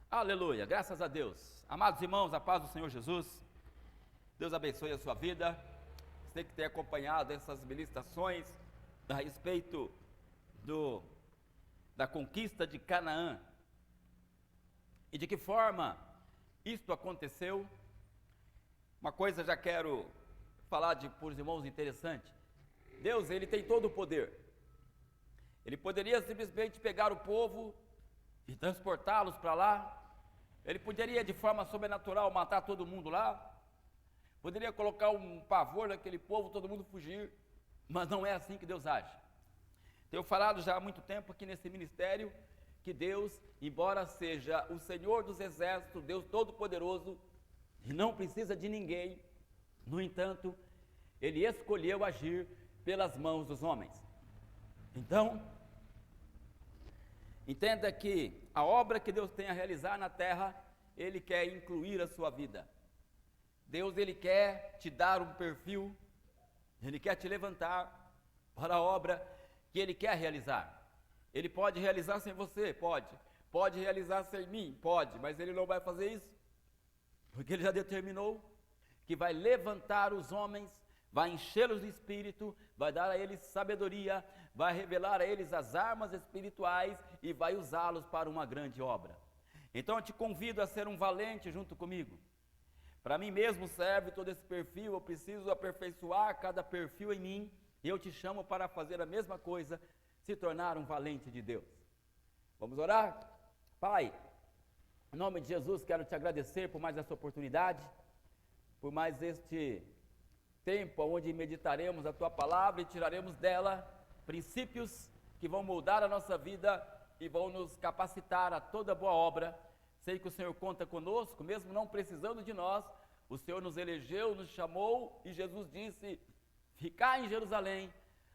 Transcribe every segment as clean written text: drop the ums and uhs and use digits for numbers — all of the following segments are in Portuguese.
Aleluia, graças a Deus. Amados irmãos, a paz do Senhor Jesus, Deus abençoe a sua vida. Você que tem acompanhado essas ministrações a respeito da conquista de Canaã e de que forma isto aconteceu. Uma coisa já quero falar para os irmãos interessante. Deus, ele tem todo o poder. Ele poderia simplesmente pegar o povo e transportá-los para lá. Ele poderia de forma sobrenatural matar todo mundo lá. Poderia colocar um pavor naquele povo, todo mundo fugir. Mas não é assim que Deus age. Tenho falado já há muito tempo aqui nesse ministério que Deus, embora seja o Senhor dos exércitos, Deus Todo-Poderoso, e não precisa de ninguém, no entanto, Ele escolheu agir pelas mãos dos homens. Então, entenda que a obra que Deus tem a realizar na terra, Ele quer incluir a sua vida. Deus, Ele quer te dar um perfil, Ele quer te levantar para a obra que Ele quer realizar. Ele pode realizar sem você? Pode realizar sem mim? Pode, mas Ele não vai fazer isso, porque Ele já determinou que vai levantar os homens, vai enchê-los de espírito, vai dar a eles sabedoria, vai revelar a eles as armas espirituais e vai usá-los para uma grande obra. Então eu te convido a ser um valente junto comigo. Para mim mesmo serve todo esse perfil, eu preciso aperfeiçoar cada perfil em mim, e eu te chamo para fazer a mesma coisa, se tornar um valente de Deus. Vamos orar? Pai, em nome de Jesus, quero te agradecer por mais essa oportunidade, por mais este tempo onde meditaremos a Tua Palavra e tiraremos dela princípios que vão moldar a nossa vida e vão nos capacitar a toda boa obra. Sei que o Senhor conta conosco, mesmo não precisando de nós, o Senhor nos elegeu, nos chamou, e Jesus disse: ficar em Jerusalém,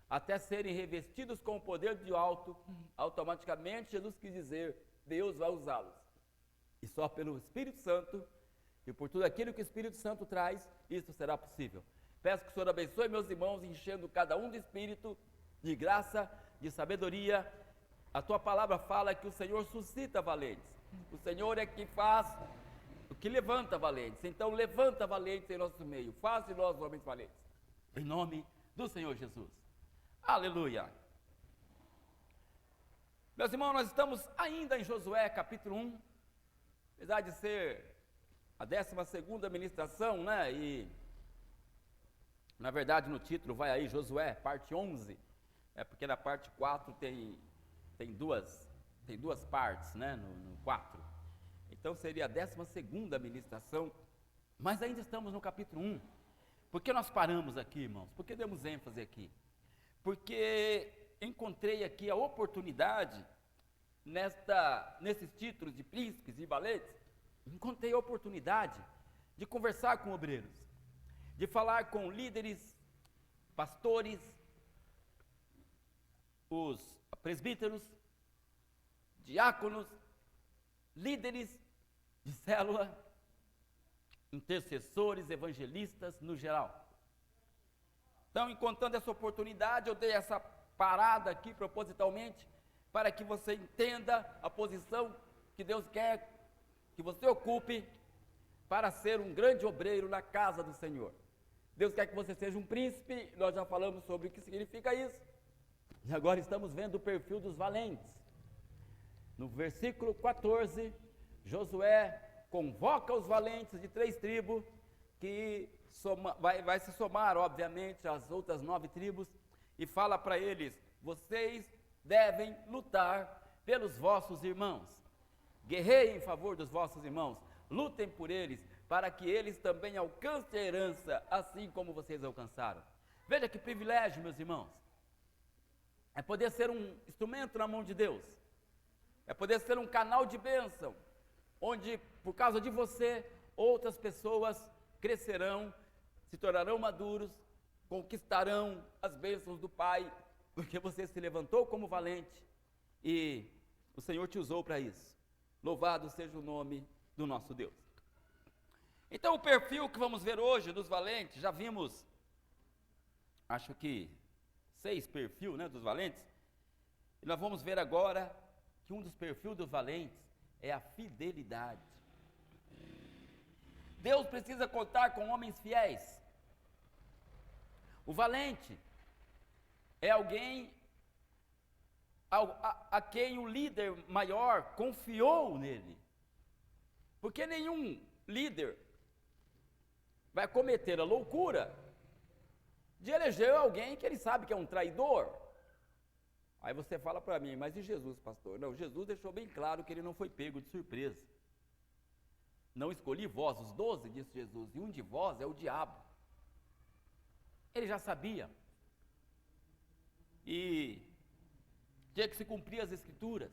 até serem revestidos com o poder do alto. Automaticamente Jesus quis dizer, Deus vai usá-los, e só pelo Espírito Santo, e por tudo aquilo que o Espírito Santo traz, isso será possível. Peço que o Senhor abençoe meus irmãos, enchendo cada um de espírito, de graça, de sabedoria. A Tua palavra fala que o Senhor suscita valentes, o Senhor é que faz, o que levanta valentes. Então levanta valentes em nosso meio, faz de nós homens valentes, em nome do Senhor Jesus. Aleluia. Meus irmãos, nós estamos ainda em Josué capítulo 1, apesar de ser a 12ª ministração, né, e na verdade no título vai aí Josué, parte 11, porque na parte 4 tem duas partes, né, no 4, então seria a 12ª ministração, mas ainda estamos no capítulo 1, por que nós paramos aqui, irmãos? Por que demos ênfase aqui? Porque encontrei aqui a oportunidade, nesses títulos de príncipes e valentes, encontrei a oportunidade de conversar com obreiros, de falar com líderes, pastores, os presbíteros, diáconos, líderes de célula, intercessores, evangelistas no geral. Então, encontrando essa oportunidade, eu dei essa parada aqui propositalmente, para que você entenda a posição que Deus quer que você ocupe para ser um grande obreiro na casa do Senhor. Deus quer que você seja um príncipe, nós já falamos sobre o que significa isso, e agora estamos vendo o perfil dos valentes. No versículo 14, Josué convoca os valentes de 3 tribos, que vai se somar, obviamente, às outras 9 tribos, e fala para eles: vocês devem lutar pelos vossos irmãos, guerreiem em favor dos vossos irmãos, lutem por eles, para que eles também alcancem a herança, assim como vocês alcançaram. Veja que privilégio, meus irmãos, é poder ser um instrumento na mão de Deus, é poder ser um canal de bênção, onde, por causa de você, outras pessoas crescerão, se tornarão maduros, conquistarão as bênçãos do Pai, porque você se levantou como valente e o Senhor te usou para isso. Louvado seja o nome do nosso Deus. Então, o perfil que vamos ver hoje dos valentes, já vimos, acho que 6 perfis, né, dos valentes, e nós vamos ver agora que um dos perfis dos valentes é a fidelidade. Deus precisa contar com homens fiéis. O valente é alguém a quem o líder maior confiou nele. Porque nenhum líder vai cometer a loucura de eleger alguém que ele sabe que é um traidor. Aí você fala para mim, mas e Jesus, pastor? Não, Jesus deixou bem claro que ele não foi pego de surpresa. Não escolhi vós, os 12, disse Jesus, e um de vós é o diabo. Ele já sabia. E tinha que se cumprir as escrituras.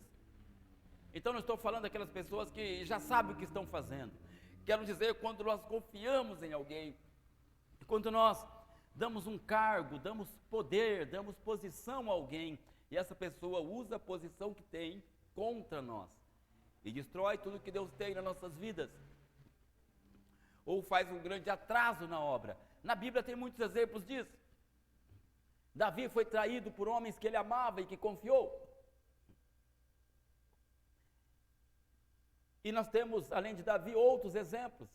Então não estou falando daquelas pessoas que já sabem o que estão fazendo. Quero dizer, quando nós confiamos em alguém, quando nós damos um cargo, damos poder, damos posição a alguém, e essa pessoa usa a posição que tem contra nós, e destrói tudo que Deus tem nas nossas vidas, ou faz um grande atraso na obra. Na Bíblia tem muitos exemplos disso. Davi foi traído por homens que ele amava e que confiou. E nós temos, além de Davi, outros exemplos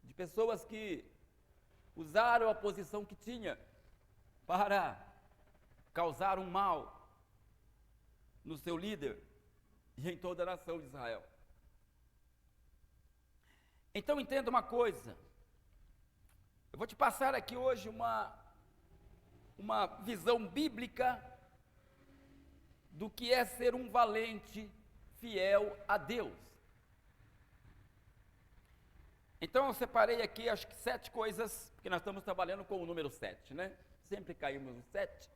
de pessoas que usaram a posição que tinha para causar um mal no seu líder e em toda a nação de Israel. Então entenda uma coisa, eu vou te passar aqui hoje uma visão bíblica do que é ser um valente fiel a Deus. Então eu separei aqui acho que 7 coisas, porque nós estamos trabalhando com o número 7, né? Sempre caímos no 7.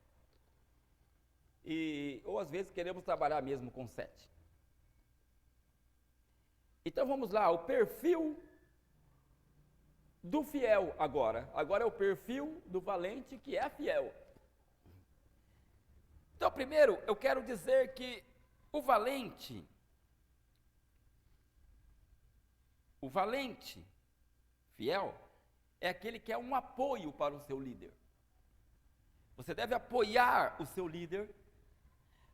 Ou às vezes queremos trabalhar mesmo com 7. Então vamos lá, o perfil do fiel agora. Agora é o perfil do valente que é fiel. Então primeiro eu quero dizer que o valente fiel é aquele que é um apoio para o seu líder. Você deve apoiar o seu líder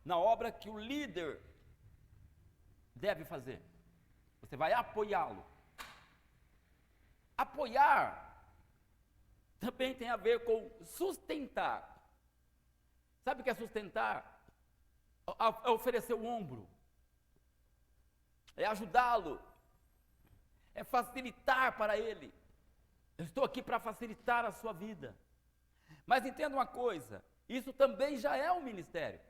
na obra que o líder deve fazer. Você vai apoiá-lo. Apoiar também tem a ver com sustentar. Sabe o que é sustentar? É oferecer o ombro, é ajudá-lo, é facilitar para ele. Eu estou aqui para facilitar a sua vida. Mas entenda uma coisa, isso também já é um ministério.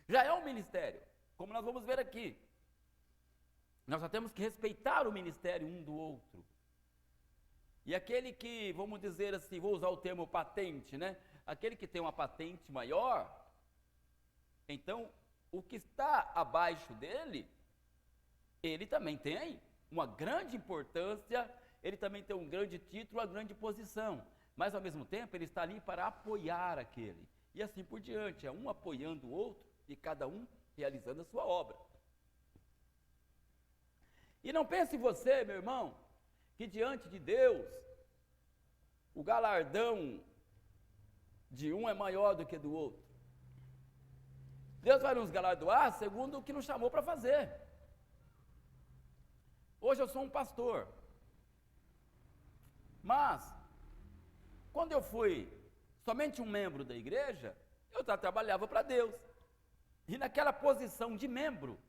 Já é um ministério, como nós vamos ver aqui. Nós só temos que respeitar o ministério um do outro. E aquele que, vamos dizer assim, vou usar o termo patente, né? Aquele que tem uma patente maior, então o que está abaixo dele, ele também tem uma grande importância, ele também tem um grande título, uma grande posição. Mas ao mesmo tempo ele está ali para apoiar aquele. E assim por diante, é um apoiando o outro e cada um realizando a sua obra. E não pense você, meu irmão, que diante de Deus, o galardão de um é maior do que do outro. Deus vai nos galardoar segundo o que nos chamou para fazer. Hoje eu sou um pastor, mas quando eu fui somente um membro da igreja, eu trabalhava para Deus. E naquela posição de membro,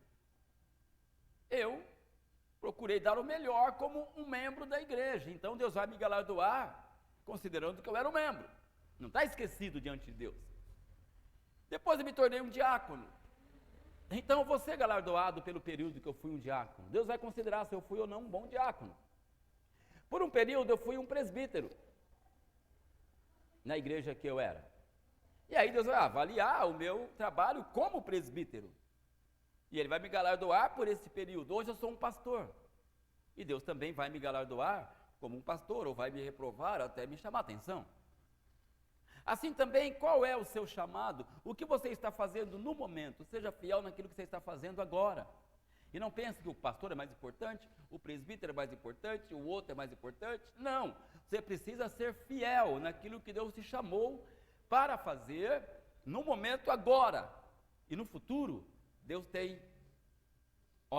eu procurei dar o melhor como um membro da igreja. Então Deus vai me galardoar considerando que eu era um membro. Não está esquecido diante de Deus. Depois eu me tornei um diácono. Então eu vou ser galardoado pelo período que eu fui um diácono. Deus vai considerar se eu fui ou não um bom diácono. Por um período eu fui um presbítero na igreja que eu era. E aí Deus vai avaliar o meu trabalho como presbítero. E Ele vai me galardoar por esse período. Hoje eu sou um pastor. E Deus também vai me galardoar como um pastor, ou vai me reprovar até me chamar a atenção. Assim também, qual é o seu chamado? O que você está fazendo no momento? Seja fiel naquilo que você está fazendo agora. E não pense que o pastor é mais importante, o presbítero é mais importante, o outro é mais importante. Não, você precisa ser fiel naquilo que Deus te chamou para fazer no momento agora. E no futuro, Deus tem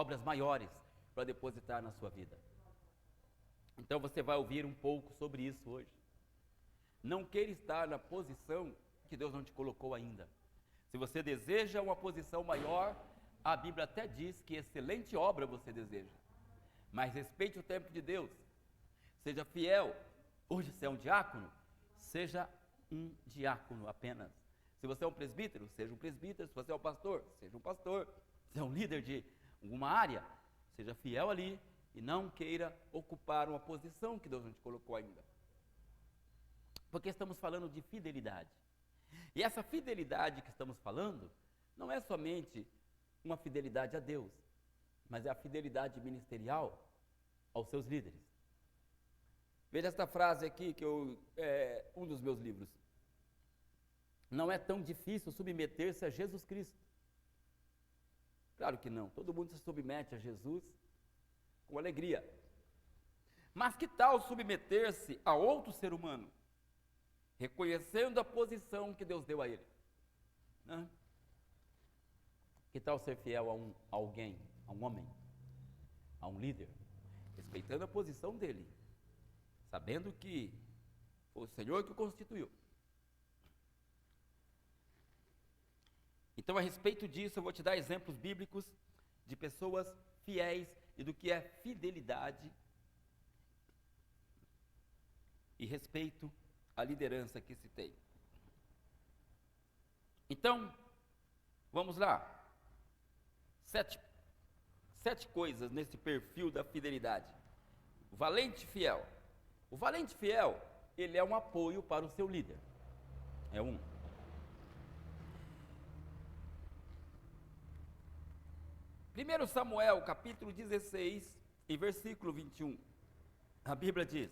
obras maiores para depositar na sua vida. Então você vai ouvir um pouco sobre isso hoje. Não queira estar na posição que Deus não te colocou ainda. Se você deseja uma posição maior, a Bíblia até diz que excelente obra você deseja. Mas respeite o tempo de Deus. Seja fiel. Hoje você é um diácono, seja um diácono apenas. Se você é um presbítero, seja um presbítero. Se você é um pastor, seja um pastor. Se você é um líder de alguma área, seja fiel ali e não queira ocupar uma posição que Deus não te colocou ainda. Porque estamos falando de fidelidade. E essa fidelidade que estamos falando não é somente uma fidelidade a Deus, mas é a fidelidade ministerial aos seus líderes. Veja esta frase aqui, que um dos meus livros. Não é tão difícil submeter-se a Jesus Cristo. Claro que não, todo mundo se submete a Jesus com alegria. Mas que tal submeter-se a outro ser humano, reconhecendo a posição que Deus deu a ele? Né? Que tal ser fiel a alguém, a um homem, a um líder, respeitando a posição dele, sabendo que foi o Senhor que o constituiu. Então, a respeito disso, eu vou te dar exemplos bíblicos de pessoas fiéis e do que é fidelidade e respeito à liderança que se tem. Então, vamos lá. Sete coisas nesse perfil da fidelidade. O valente fiel. O valente fiel, ele é um apoio para o seu líder. É um. 1 Samuel, capítulo 16, e versículo 21. A Bíblia diz: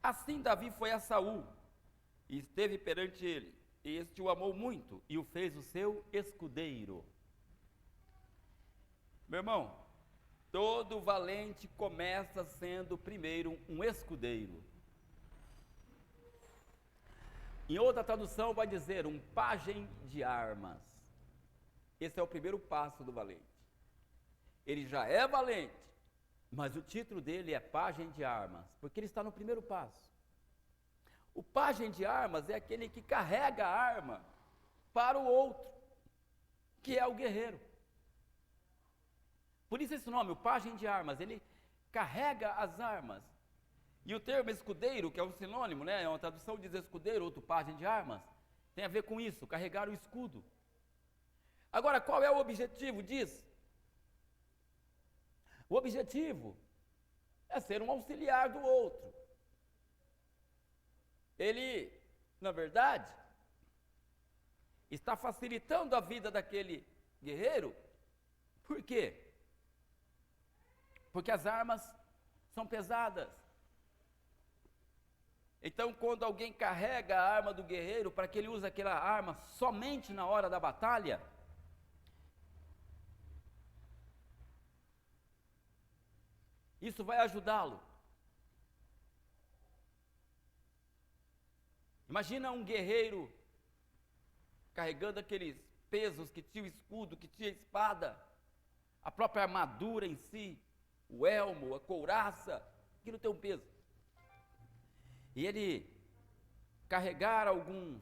assim Davi foi a Saul, e esteve perante ele, e este o amou muito, e o fez o seu escudeiro. Meu irmão, todo valente começa sendo primeiro um escudeiro. Em outra tradução vai dizer um pajem de armas. Esse é o primeiro passo do valente. Ele já é valente, mas o título dele é pajem de armas, porque ele está no primeiro passo. O pajem de armas é aquele que carrega a arma para o outro, que é o guerreiro. Por isso esse nome, o pajem de armas, ele carrega as armas. E o termo escudeiro, que é um sinônimo, né? É uma tradução diz escudeiro, outro pajem de armas, tem a ver com isso, carregar o escudo. Agora, qual é o objetivo disso? O objetivo é ser um auxiliar do outro. Ele, na verdade, está facilitando a vida daquele guerreiro. Por quê? Porque as armas são pesadas. Então, quando alguém carrega a arma do guerreiro para que ele use aquela arma somente na hora da batalha, isso vai ajudá-lo. Imagina um guerreiro carregando aqueles pesos que tinha o escudo, que tinha a espada, a própria armadura em si, o elmo, a couraça, aquilo tem um peso. E ele carregar alguns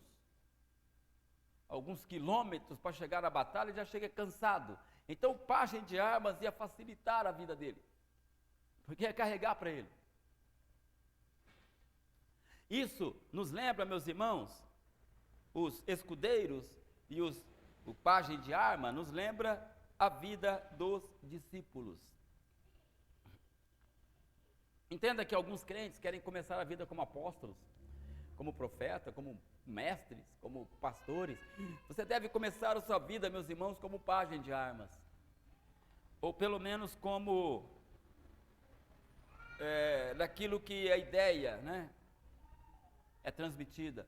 quilômetros para chegar à batalha, ele já chega cansado. Então o pajem de armas ia facilitar a vida dele, porque ia carregar para ele. Isso nos lembra, meus irmãos, os escudeiros e o pajem de arma, nos lembra a vida dos discípulos. Entenda que alguns crentes querem começar a vida como apóstolos, como profeta, como mestres, como pastores. Você deve começar a sua vida, meus irmãos, como pajem de armas. Ou pelo menos como daquilo que a ideia, né, é transmitida.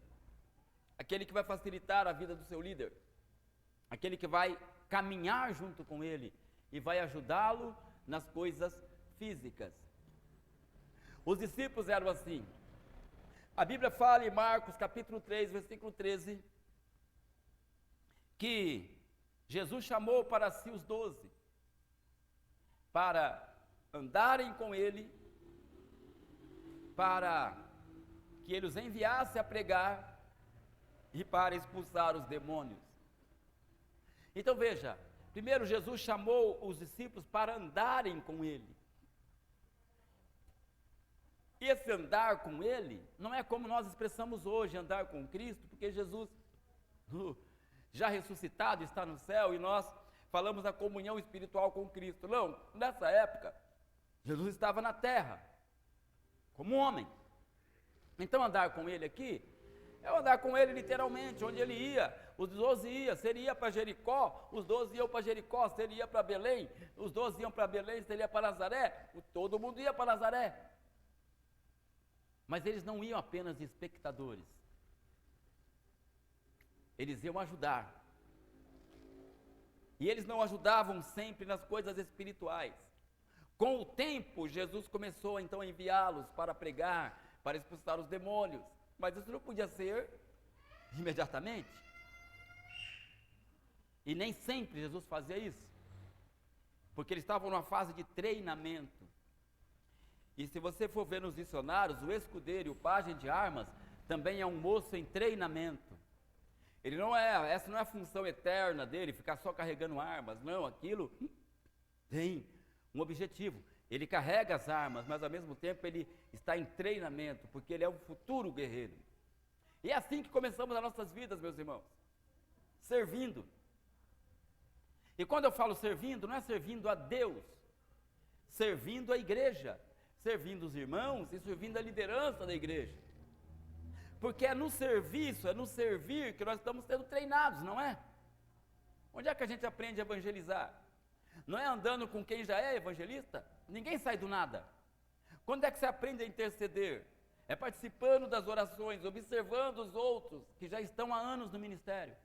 Aquele que vai facilitar a vida do seu líder. Aquele que vai caminhar junto com ele e vai ajudá-lo nas coisas físicas. Os discípulos eram assim. A Bíblia fala em Marcos capítulo 3, versículo 13, que Jesus chamou para si os 12, para andarem com ele, para que ele os enviasse a pregar e para expulsar os demônios. Então veja, primeiro Jesus chamou os discípulos para andarem com ele. E esse andar com ele não é como nós expressamos hoje, andar com Cristo, porque Jesus, já ressuscitado, está no céu e nós falamos da comunhão espiritual com Cristo. Não, nessa época, Jesus estava na terra, como homem. Então andar com ele aqui, é andar com ele literalmente, onde ele ia, os 12 iam, se ele ia para Jericó, os 12 iam para Jericó, se ele ia para Belém, os 12 iam para Belém, se ele ia para Nazaré, todo mundo ia para Nazaré. Mas eles não iam apenas de espectadores, eles iam ajudar. E eles não ajudavam sempre nas coisas espirituais. Com o tempo, Jesus começou então a enviá-los para pregar, para expulsar os demônios. Mas isso não podia ser imediatamente. E nem sempre Jesus fazia isso. Porque eles estavam numa fase de treinamento. E se você for ver nos dicionários, o escudeiro e o pajem de armas também é um moço em treinamento. Ele não é, essa não é a função eterna dele, ficar só carregando armas. Não, aquilo tem um objetivo. Ele carrega as armas, mas ao mesmo tempo ele está em treinamento, porque ele é um futuro guerreiro. E é assim que começamos as nossas vidas, meus irmãos, servindo. E quando eu falo servindo, não é servindo a Deus, servindo a igreja, servindo os irmãos e servindo a liderança da igreja. Porque é no serviço, é no servir que nós estamos sendo treinados, não é? Onde é que a gente aprende a evangelizar? Não é andando com quem já é evangelista? Ninguém sai do nada. Quando é que você aprende a interceder? É participando das orações, observando os outros que já estão há anos no ministério.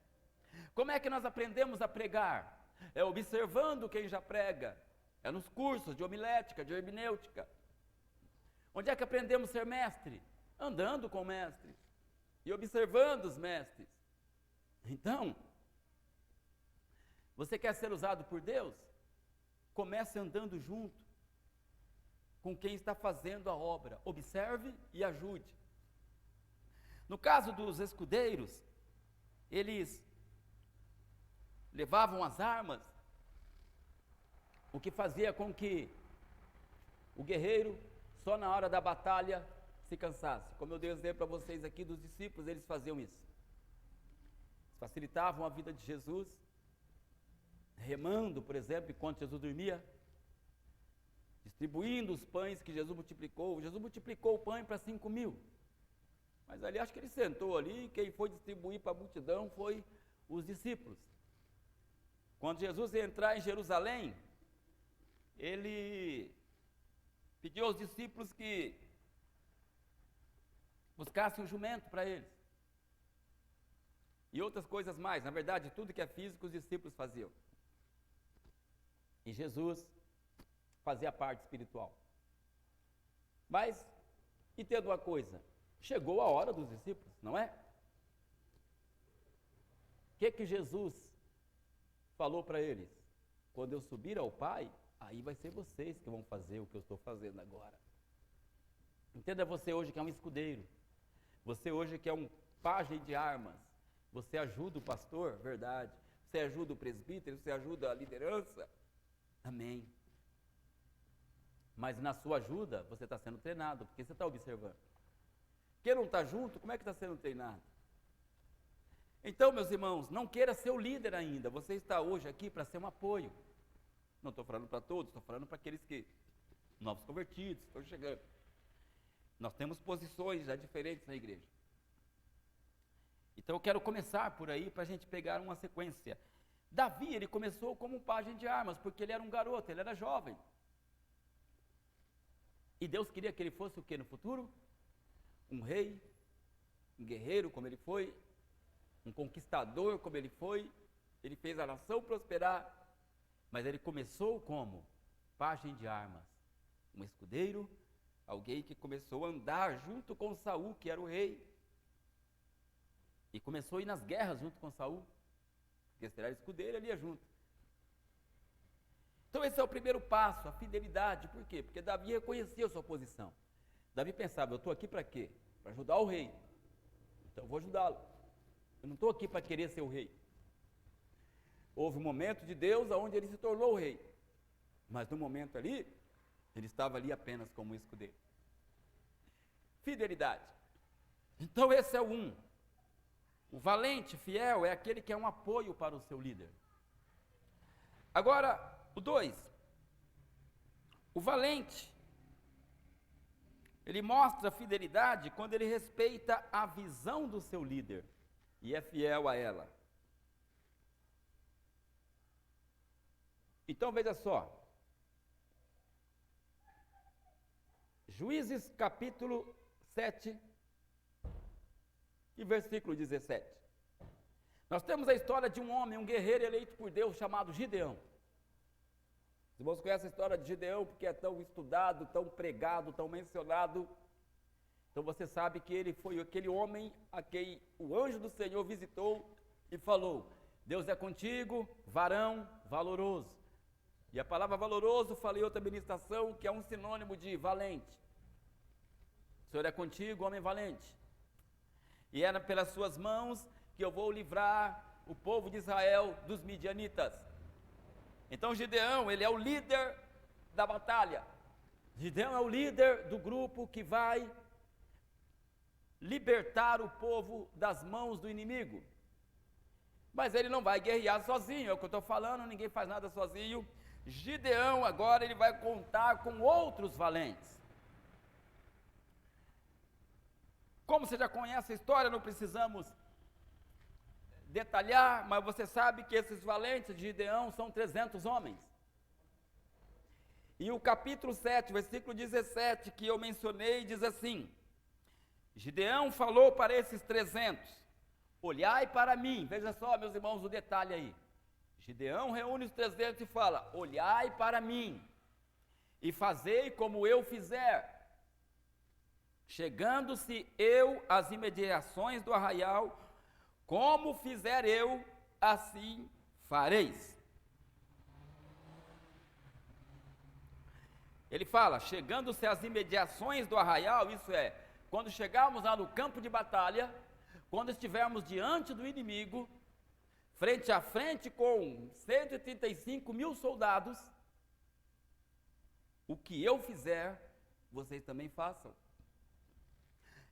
Como é que nós aprendemos a pregar? É observando quem já prega. É nos cursos de homilética, de hermenêutica. Onde é que aprendemos a ser mestre? Andando com mestres e observando os mestres. Então, você quer ser usado por Deus? Comece andando junto com quem está fazendo a obra. Observe e ajude. No caso dos escudeiros, eles levavam as armas, o que fazia com que o guerreiro, só na hora da batalha, se cansasse. Como eu dei exemplo para vocês aqui dos discípulos, eles faziam isso. Eles facilitavam a vida de Jesus, remando, por exemplo, enquanto Jesus dormia, distribuindo os pães que Jesus multiplicou. Jesus multiplicou o pão para 5.000. Mas ali, acho que ele sentou ali, e quem foi distribuir para a multidão foi os discípulos. Quando Jesus ia entrar em Jerusalém, ele pediu aos discípulos que buscassem um jumento para eles. E outras coisas mais. Na verdade, tudo que é físico, os discípulos faziam. E Jesus fazia a parte espiritual. Mas, entenda uma coisa, chegou a hora dos discípulos, não é? O que Jesus falou para eles? Quando eu subir ao Pai, aí vai ser vocês que vão fazer o que eu estou fazendo agora. Entenda você hoje que é um escudeiro, você hoje que é um pajem de armas, você ajuda o pastor, verdade, você ajuda o presbítero, você ajuda a liderança, amém. Mas na sua ajuda, você está sendo treinado, porque você está observando. Quem não está junto, como é que está sendo treinado? Então, meus irmãos, não queira ser o líder ainda, você está hoje aqui para ser um apoio. Não estou falando para todos, estou falando para aqueles que, novos convertidos, estão chegando. Nós temos posições já diferentes na igreja. Então eu quero começar por aí para a gente pegar uma sequência. Davi, ele começou como um pajem de armas, porque ele era um garoto, ele era jovem. E Deus queria que ele fosse o que no futuro? Um rei, um guerreiro como ele foi, um conquistador como ele foi. Ele fez a nação prosperar, mas ele começou como pajem de armas, um escudeiro, alguém que começou a andar junto com Saul, que era o rei, e começou a ir nas guerras junto com Saul. porque se era escudeiro, ele ia junto. Então esse é o primeiro passo, a fidelidade. Por quê? Porque Davi reconhecia a sua posição. Davi pensava, eu estou aqui para quê? Para ajudar o rei. Então eu vou ajudá-lo. Eu não estou aqui para querer ser o rei. Houve um momento de Deus onde ele se tornou o rei. Mas no momento ali, ele estava ali apenas como escudeiro. Fidelidade. Então esse é o 1. O valente, fiel, é aquele que é um apoio para o seu líder. Agora, o 2. O valente, ele mostra fidelidade quando ele respeita a visão do seu líder e é fiel a ela. Então veja só. Juízes capítulo 7 e versículo 17. Nós temos a história de um homem, um guerreiro eleito por Deus chamado Gideão. Os irmãos conhecem a história de Gideão porque é tão estudado, tão pregado, tão mencionado. Então você sabe que ele foi aquele homem a quem o anjo do Senhor visitou e falou: Deus é contigo, varão valoroso. E a palavra valoroso, falei em outra ministração, que é um sinônimo de valente. O Senhor é contigo, homem valente. E era pelas suas mãos que eu vou livrar o povo de Israel dos midianitas. Então Gideão, ele é o líder da batalha. Gideão é o líder do grupo que vai libertar o povo das mãos do inimigo. Mas ele não vai guerrear sozinho, é o que eu estou falando, ninguém faz nada sozinho. Gideão agora ele vai contar com outros valentes. Como você já conhece a história, não precisamos detalhar, mas você sabe que esses valentes de Gideão são 300 homens. E o capítulo 7, versículo 17, que eu mencionei, diz assim: Gideão falou para esses 300, olhai para mim. Veja só, meus irmãos, o detalhe aí. Gideão reúne os 300 e fala: olhai para mim, e fazei como eu fizer. Chegando-se eu às imediações do arraial, como fizer eu, assim fareis. Ele fala, chegando-se às imediações do arraial, isso é, quando chegarmos lá no campo de batalha, quando estivermos diante do inimigo, frente a frente com 135 mil soldados, o que eu fizer, vocês também façam.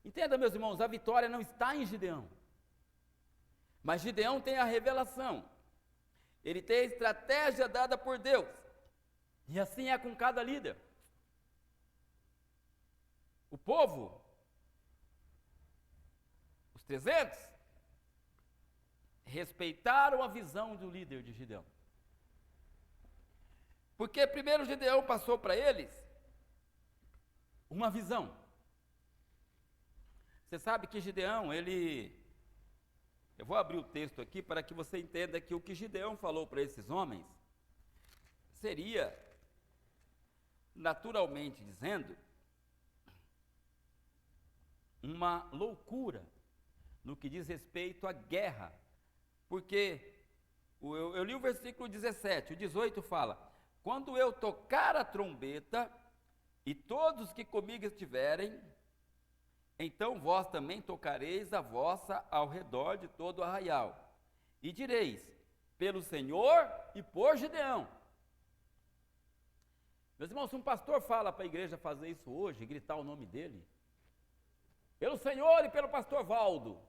Entenda, meus irmãos, a vitória não está em Gideão. Mas Gideão tem a revelação. Ele tem a estratégia dada por Deus. E assim é com cada líder. O povo, os 300, respeitaram a visão do líder de Gideão. Porque primeiro Gideão passou para eles uma visão. Você sabe que Gideão, eu vou abrir o texto aqui para que você entenda que o que Gideão falou para esses homens seria, naturalmente dizendo, uma loucura no que diz respeito à guerra. Porque eu li o versículo 17, o 18 fala: quando eu tocar a trombeta e todos que comigo estiverem, então vós também tocareis a vossa ao redor de todo o arraial, e direis, pelo Senhor e por Gideão. Meus irmãos, se um pastor fala para a igreja fazer isso hoje, gritar o nome dele, pelo Senhor e pelo pastor Valdo,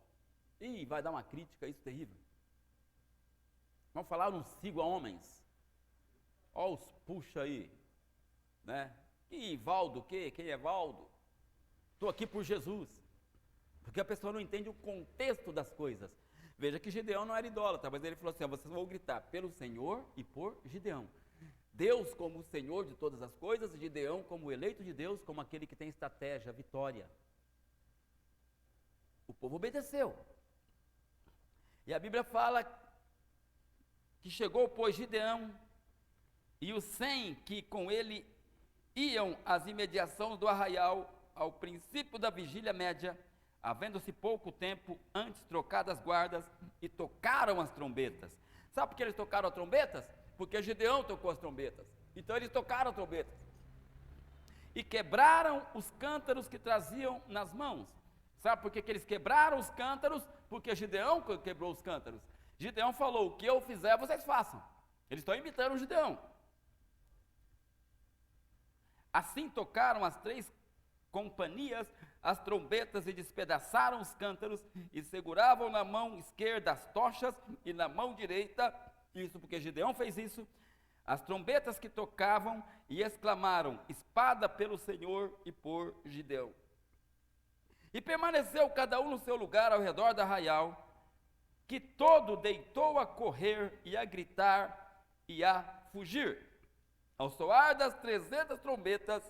vai dar uma crítica, isso terrível. Vamos falar, eu não sigo a homens. Ó os puxa aí, né? E Valdo o quê? Quem é Valdo? Estou aqui por Jesus, porque a pessoa não entende o contexto das coisas. Veja que Gideão não era idólatra, mas ele falou assim: vocês vão gritar pelo Senhor e por Gideão. Deus como o Senhor de todas as coisas, e Gideão como o eleito de Deus, como aquele que tem estratégia, vitória. O povo obedeceu. E a Bíblia fala que chegou, pois, Gideão e os 100 que com ele iam às imediações do arraial, ao princípio da vigília média, havendo-se pouco tempo antes trocadas as guardas, e tocaram as trombetas. Sabe por que eles tocaram as trombetas? Porque Gideão tocou as trombetas. Então eles tocaram as trombetas. E quebraram os cântaros que traziam nas mãos. Sabe por que eles quebraram os cântaros? Porque Gideão quebrou os cântaros. Gideão falou: o que eu fizer, vocês façam. Eles estão imitando o Gideão. Assim tocaram as 3 companhias as trombetas e despedaçaram os cântaros e seguravam na mão esquerda as tochas e na mão direita, isso porque Gideão fez isso, as trombetas que tocavam e exclamaram: espada pelo Senhor e por Gideão. E permaneceu cada um no seu lugar ao redor do arraial, que todo deitou a correr e a gritar e a fugir. Ao soar das 300 trombetas,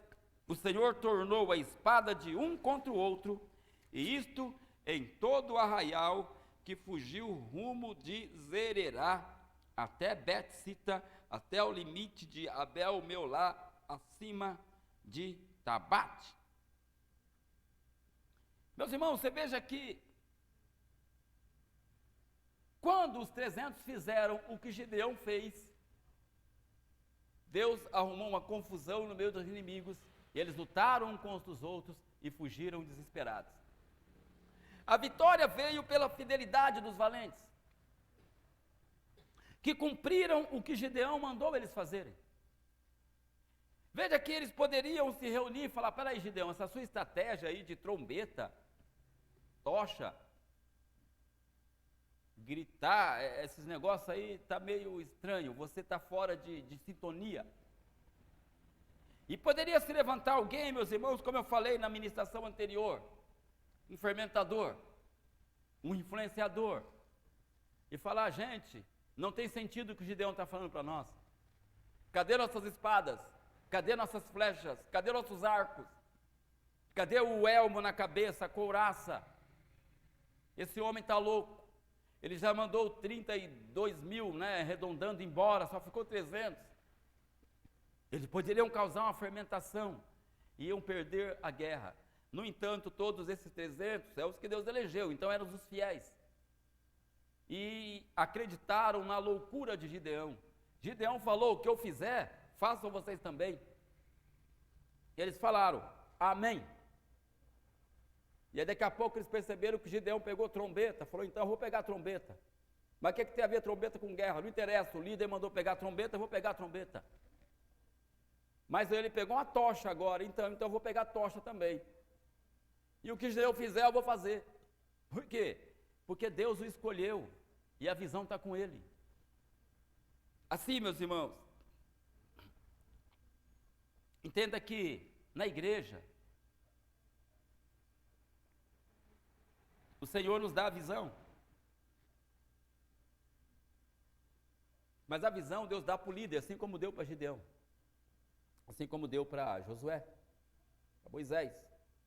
o Senhor tornou a espada de um contra o outro, e isto em todo o arraial, que fugiu rumo de Zererá até Bet-sita, até o limite de Abel-meolá, acima de Tabate. Meus irmãos, você veja que quando os 300 fizeram o que Gideão fez, Deus arrumou uma confusão no meio dos inimigos, e eles lutaram uns contra os outros e fugiram desesperados. A vitória veio pela fidelidade dos valentes, que cumpriram o que Gideão mandou eles fazerem. Veja que eles poderiam se reunir e falar: peraí, Gideão, essa sua estratégia aí de trombeta, tocha, gritar, esses negócios aí está meio estranho, você está fora de sintonia. E poderia se levantar alguém, meus irmãos, como eu falei na ministração anterior, um fermentador, um influenciador, e falar: gente, não tem sentido o que o Gideão está falando para nós. Cadê nossas espadas? Cadê nossas flechas? Cadê nossos arcos? Cadê o elmo na cabeça, a couraça? Esse homem está louco. Ele já mandou 32 mil, arredondando embora, só ficou 300. Eles poderiam causar uma fermentação, iam perder a guerra. No entanto, todos esses 300 é os que Deus elegeu, então eram os fiéis. E acreditaram na loucura de Gideão. Gideão falou: o que eu fizer, façam vocês também. E eles falaram: amém. E aí daqui a pouco eles perceberam que Gideão pegou trombeta, falou: então eu vou pegar a trombeta. Mas o que tem a ver trombeta com guerra? Não interessa, o líder mandou pegar a trombeta, eu vou pegar a trombeta. Mas ele pegou uma tocha agora, então eu vou pegar a tocha também. E o que Gideão fizer, eu vou fazer. Por quê? Porque Deus o escolheu e a visão está com ele. Assim, meus irmãos, entenda que na igreja, o Senhor nos dá a visão. Mas a visão Deus dá para o líder, assim como deu para Gideão. Assim como deu para Josué, para Moisés.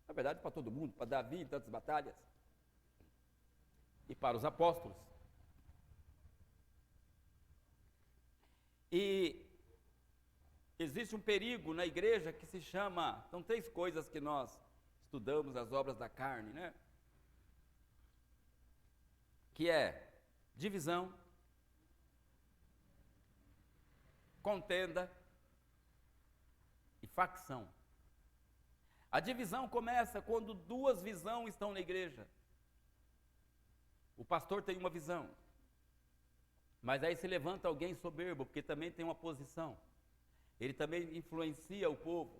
Na verdade, para todo mundo, para Davi em tantas batalhas. E para os apóstolos. E existe um perigo na igreja que se chama... São 3 coisas que nós estudamos, as obras da carne, que é divisão, contenda e facção. A divisão começa quando 2 visões estão na igreja. O pastor tem uma visão, mas aí se levanta alguém soberbo, porque também tem uma posição. Ele também influencia o povo.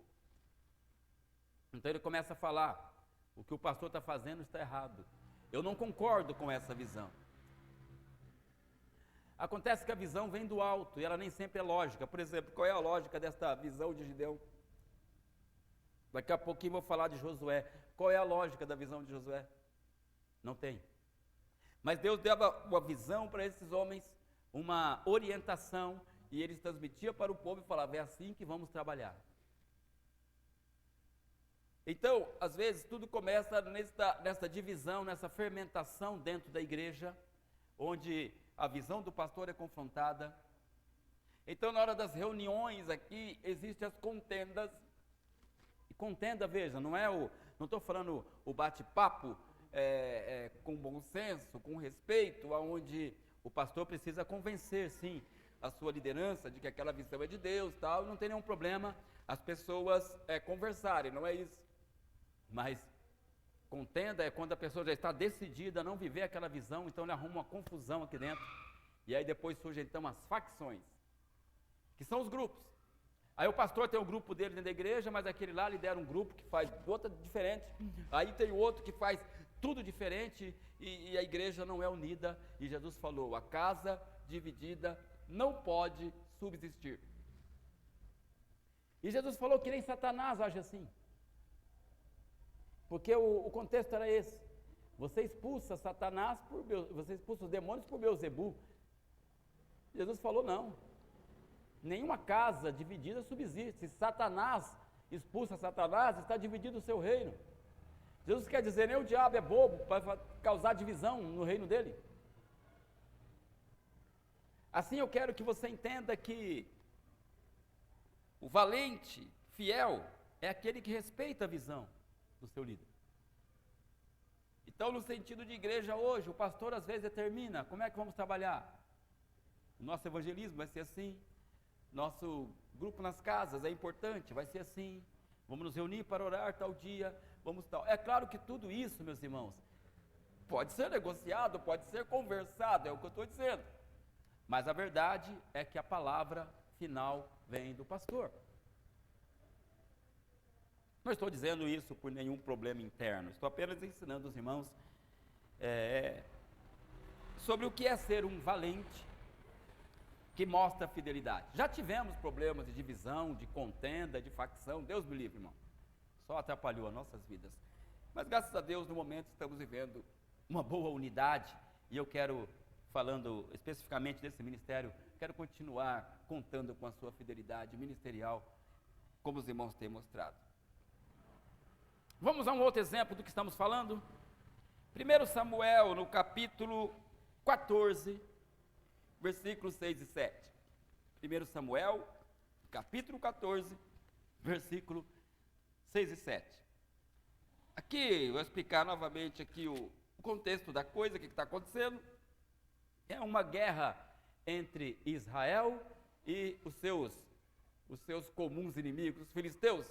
Então ele começa a falar: o que o pastor está fazendo está errado. Eu não concordo com essa visão. Acontece que a visão vem do alto e ela nem sempre é lógica. Por exemplo, qual é a lógica desta visão de Gideão? Daqui a pouquinho vou falar de Josué. Qual é a lógica da visão de Josué? Não tem. Mas Deus dava uma visão para esses homens, uma orientação, e eles transmitiam para o povo e falavam: é assim que vamos trabalhar. Então, às vezes, tudo começa nessa divisão, nessa fermentação dentro da igreja, onde a visão do pastor é confrontada. Então, na hora das reuniões aqui, existem as contendas. E contenda, veja, não estou falando o bate-papo com bom senso, com respeito, onde O pastor precisa convencer, sim, a sua liderança de que aquela visão é de Deus, tal, não tem nenhum problema as pessoas conversarem, não é isso. Mas contenda é quando a pessoa já está decidida a não viver aquela visão, então ele arruma uma confusão aqui dentro, e aí depois surgem então as facções, que são os grupos. Aí o pastor tem o grupo dele dentro da igreja, mas aquele lá lidera um grupo que faz outra diferente, aí tem o outro que faz tudo diferente, e a igreja não é unida, e Jesus falou, a casa dividida não pode subsistir. E Jesus falou que nem Satanás age assim, porque o contexto era esse, você expulsa Satanás, você expulsa os demônios por Beelzebu. Jesus falou não, nenhuma casa dividida subsiste. Se Satanás expulsa Satanás, está dividido o seu reino. Jesus quer dizer, nem o diabo é bobo para causar divisão no reino dele. Assim eu quero que você entenda que o valente, fiel, é aquele que respeita a visão do seu líder. Então, no sentido de igreja hoje, o pastor às vezes determina como é que vamos trabalhar. O nosso evangelismo vai ser assim, nosso grupo nas casas é importante, vai ser assim, vamos nos reunir para orar tal dia, vamos tal. É claro que tudo isso, meus irmãos, pode ser negociado, pode ser conversado, é o que eu estou dizendo. Mas a verdade é que a palavra final vem do pastor. Não estou dizendo isso por nenhum problema interno, estou apenas ensinando os irmãos sobre o que é ser um valente que mostra fidelidade. Já tivemos problemas de divisão, de contenda, de facção, Deus me livre, irmão. Só atrapalhou as nossas vidas. Mas graças a Deus, no momento, estamos vivendo uma boa unidade, e eu quero, falando especificamente desse ministério, quero continuar contando com a sua fidelidade ministerial, como os irmãos têm mostrado. Vamos a um outro exemplo do que estamos falando? 1 Samuel, no capítulo 14, versículos 6 e 7. 1 Samuel, capítulo 14, versículo 6 e 7. Aqui, eu vou explicar novamente aqui o contexto da coisa, o que está acontecendo. É uma guerra entre Israel e os seus comuns inimigos, os filisteus.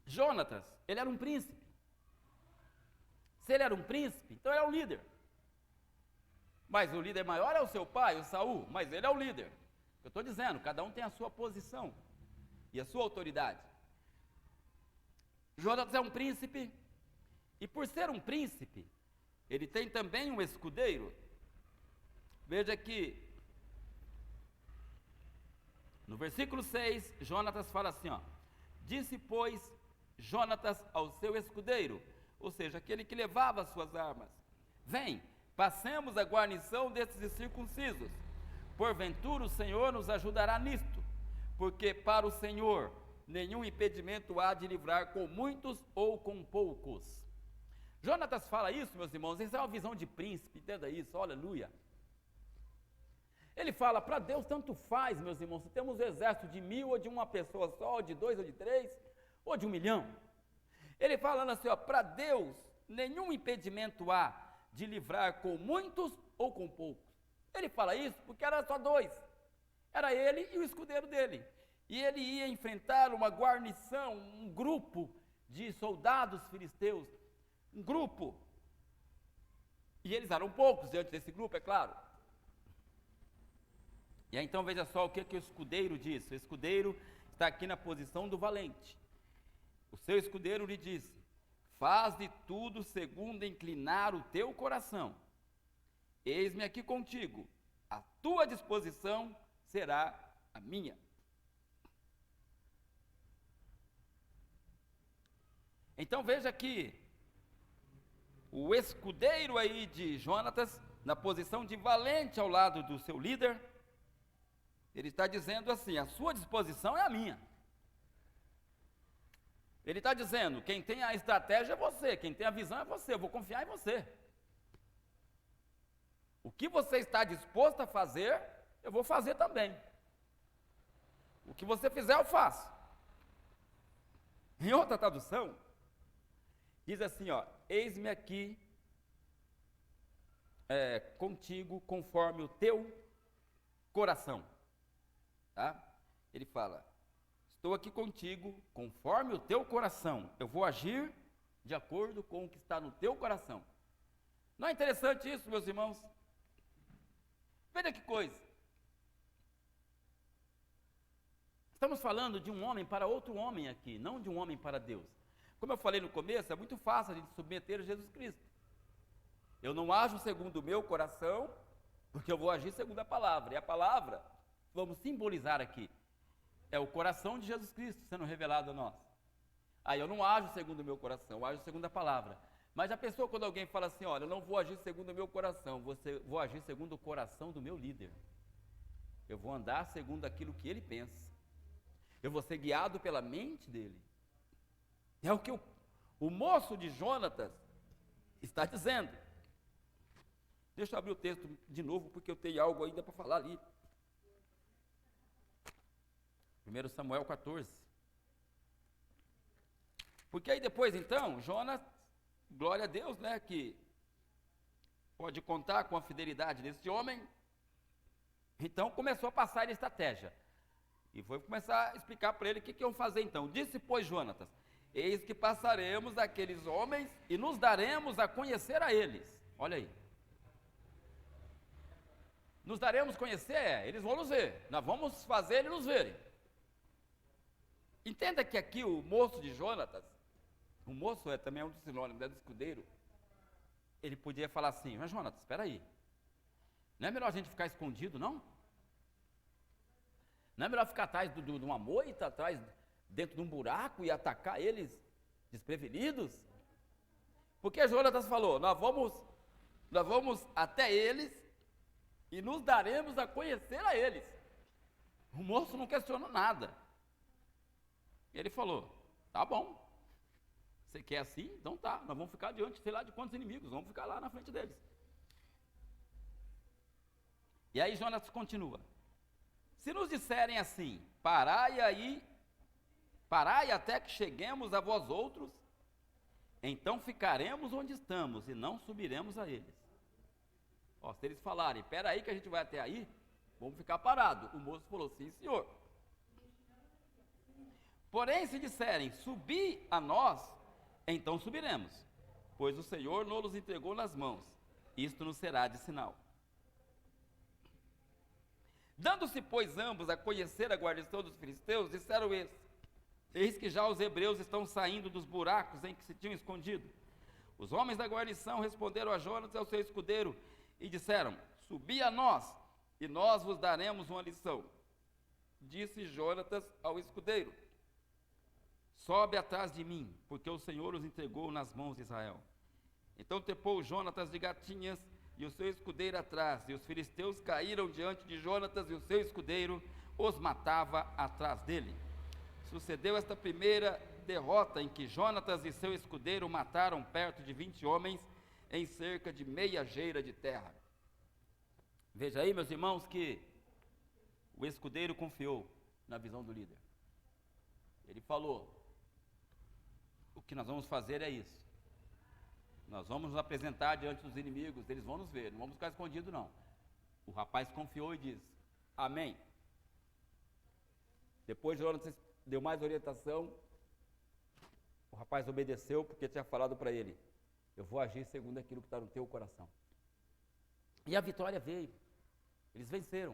Jonatas, ele era um príncipe. Se ele era um príncipe, então ele é o líder. Mas o líder maior é o seu pai, o Saul, mas ele é o líder. Eu estou dizendo, cada um tem a sua posição e a sua autoridade. Jonatas é um príncipe, e por ser um príncipe, ele tem também um escudeiro. Veja que, no versículo 6, Jonatas fala assim, ó, disse, pois, Jonatas ao seu escudeiro, ou seja, aquele que levava as suas armas, vem, passemos a guarnição desses incircuncisos, porventura o Senhor nos ajudará nisto, porque para o Senhor nenhum impedimento há de livrar com muitos ou com poucos. Jonatas fala isso, meus irmãos, isso é uma visão de príncipe, entenda isso, aleluia. Ele fala, para Deus tanto faz, meus irmãos, se temos um exército de 1000 ou de uma pessoa só, ou de 2 ou de 3, ou de 1 milhão. Ele falando assim, ó, para Deus nenhum impedimento há de livrar com muitos ou com poucos. Ele fala isso porque era só 2, era ele e o escudeiro dele, e ele ia enfrentar uma guarnição, um grupo de soldados filisteus, um grupo, e eles eram poucos diante desse grupo, é claro. E aí então veja só o que o escudeiro diz. O escudeiro está aqui na posição do valente. O seu escudeiro lhe disse, faze tudo segundo inclinar o teu coração. Eis-me aqui contigo, a tua disposição será a minha. Então veja que o escudeiro aí de Jonatas, na posição de valente ao lado do seu líder, ele está dizendo assim, a sua disposição é a minha. Ele está dizendo, quem tem a estratégia é você, quem tem a visão é você, eu vou confiar em você. O que você está disposto a fazer, eu vou fazer também. O que você fizer, eu faço. Em outra tradução, diz assim, ó, eis-me aqui, contigo conforme o teu coração. Tá? Ele fala, estou aqui contigo conforme o teu coração. Eu vou agir de acordo com o que está no teu coração. Não é interessante isso, meus irmãos? Veja que coisa. Estamos falando de um homem para outro homem aqui, não de um homem para Deus. Como eu falei no começo, é muito fácil a gente submeter a Jesus Cristo. Eu não ajo segundo o meu coração, porque eu vou agir segundo a palavra. E a palavra, vamos simbolizar aqui, é o coração de Jesus Cristo sendo revelado a nós. Aí eu não ajo segundo o meu coração, eu ajo segundo a palavra. Mas a pessoa, quando alguém fala assim, olha, eu não vou agir segundo o meu coração, vou agir segundo o coração do meu líder. Eu vou andar segundo aquilo que ele pensa. Eu vou ser guiado pela mente dele. É o que o moço de Jonatas está dizendo. Deixa eu abrir o texto de novo, porque eu tenho algo ainda para falar ali. 1 Samuel 14. Porque aí depois, então, Jonas, glória a Deus, né, que pode contar com a fidelidade desse homem. Então, começou a passar a estratégia. E foi começar a explicar para ele o que iam fazer então. Disse, pois, Jonatas, eis que passaremos aqueles homens e nos daremos a conhecer a eles. Olha aí. Nos daremos conhecer, eles vão nos ver. Nós vamos fazer eles nos verem. Entenda que aqui o moço de Jonatas, o moço também um dos sinônimos, do escudeiro, ele podia falar assim, mas Jonatas, espera aí. Não é melhor a gente ficar escondido, não? Não é melhor ficar atrás de uma moita, atrás, dentro de um buraco e atacar eles desprevenidos? Porque Jonatas falou, nós vamos até eles e nos daremos a conhecer a eles. O moço não questionou nada. Ele falou, tá bom, você quer assim? Então tá, nós vamos ficar diante, sei lá de quantos inimigos, vamos ficar lá na frente deles. E aí Jonatas continua. Se nos disserem assim, parai até que cheguemos a vós outros, então ficaremos onde estamos e não subiremos a eles. Ó, se eles falarem, espera aí que a gente vai até aí, vamos ficar parados. O moço falou, sim senhor. Porém, se disserem, subi a nós, então subiremos, pois o Senhor nos entregou nas mãos, isto nos será de sinal. Dando-se, pois, ambos a conhecer a guarnição dos filisteus, disseram eles, eis que já os hebreus estão saindo dos buracos em que se tinham escondido. Os homens da guarnição responderam a Jonas e ao seu escudeiro, e disseram, subi a nós, e nós vos daremos uma lição. Disse Jonatas ao escudeiro, sobe atrás de mim, porque o Senhor os entregou nas mãos de Israel. Então trepou Jonatas de gatinhas, e o seu escudeiro atrás, e os filisteus caíram diante de Jonatas, e o seu escudeiro os matava atrás dele. Sucedeu esta primeira derrota, em que Jonatas e seu escudeiro mataram perto de 20 homens, em cerca de meia geira de terra. Veja aí, meus irmãos, que o escudeiro confiou na visão do líder. Ele falou, o que nós vamos fazer é isso. Nós vamos nos apresentar diante dos inimigos, eles vão nos ver, não vamos ficar escondidos não. O rapaz confiou e disse, amém. Depois Jonatas deu mais orientação, o rapaz obedeceu porque tinha falado para ele, eu vou agir segundo aquilo que está no teu coração. E a vitória veio, eles venceram.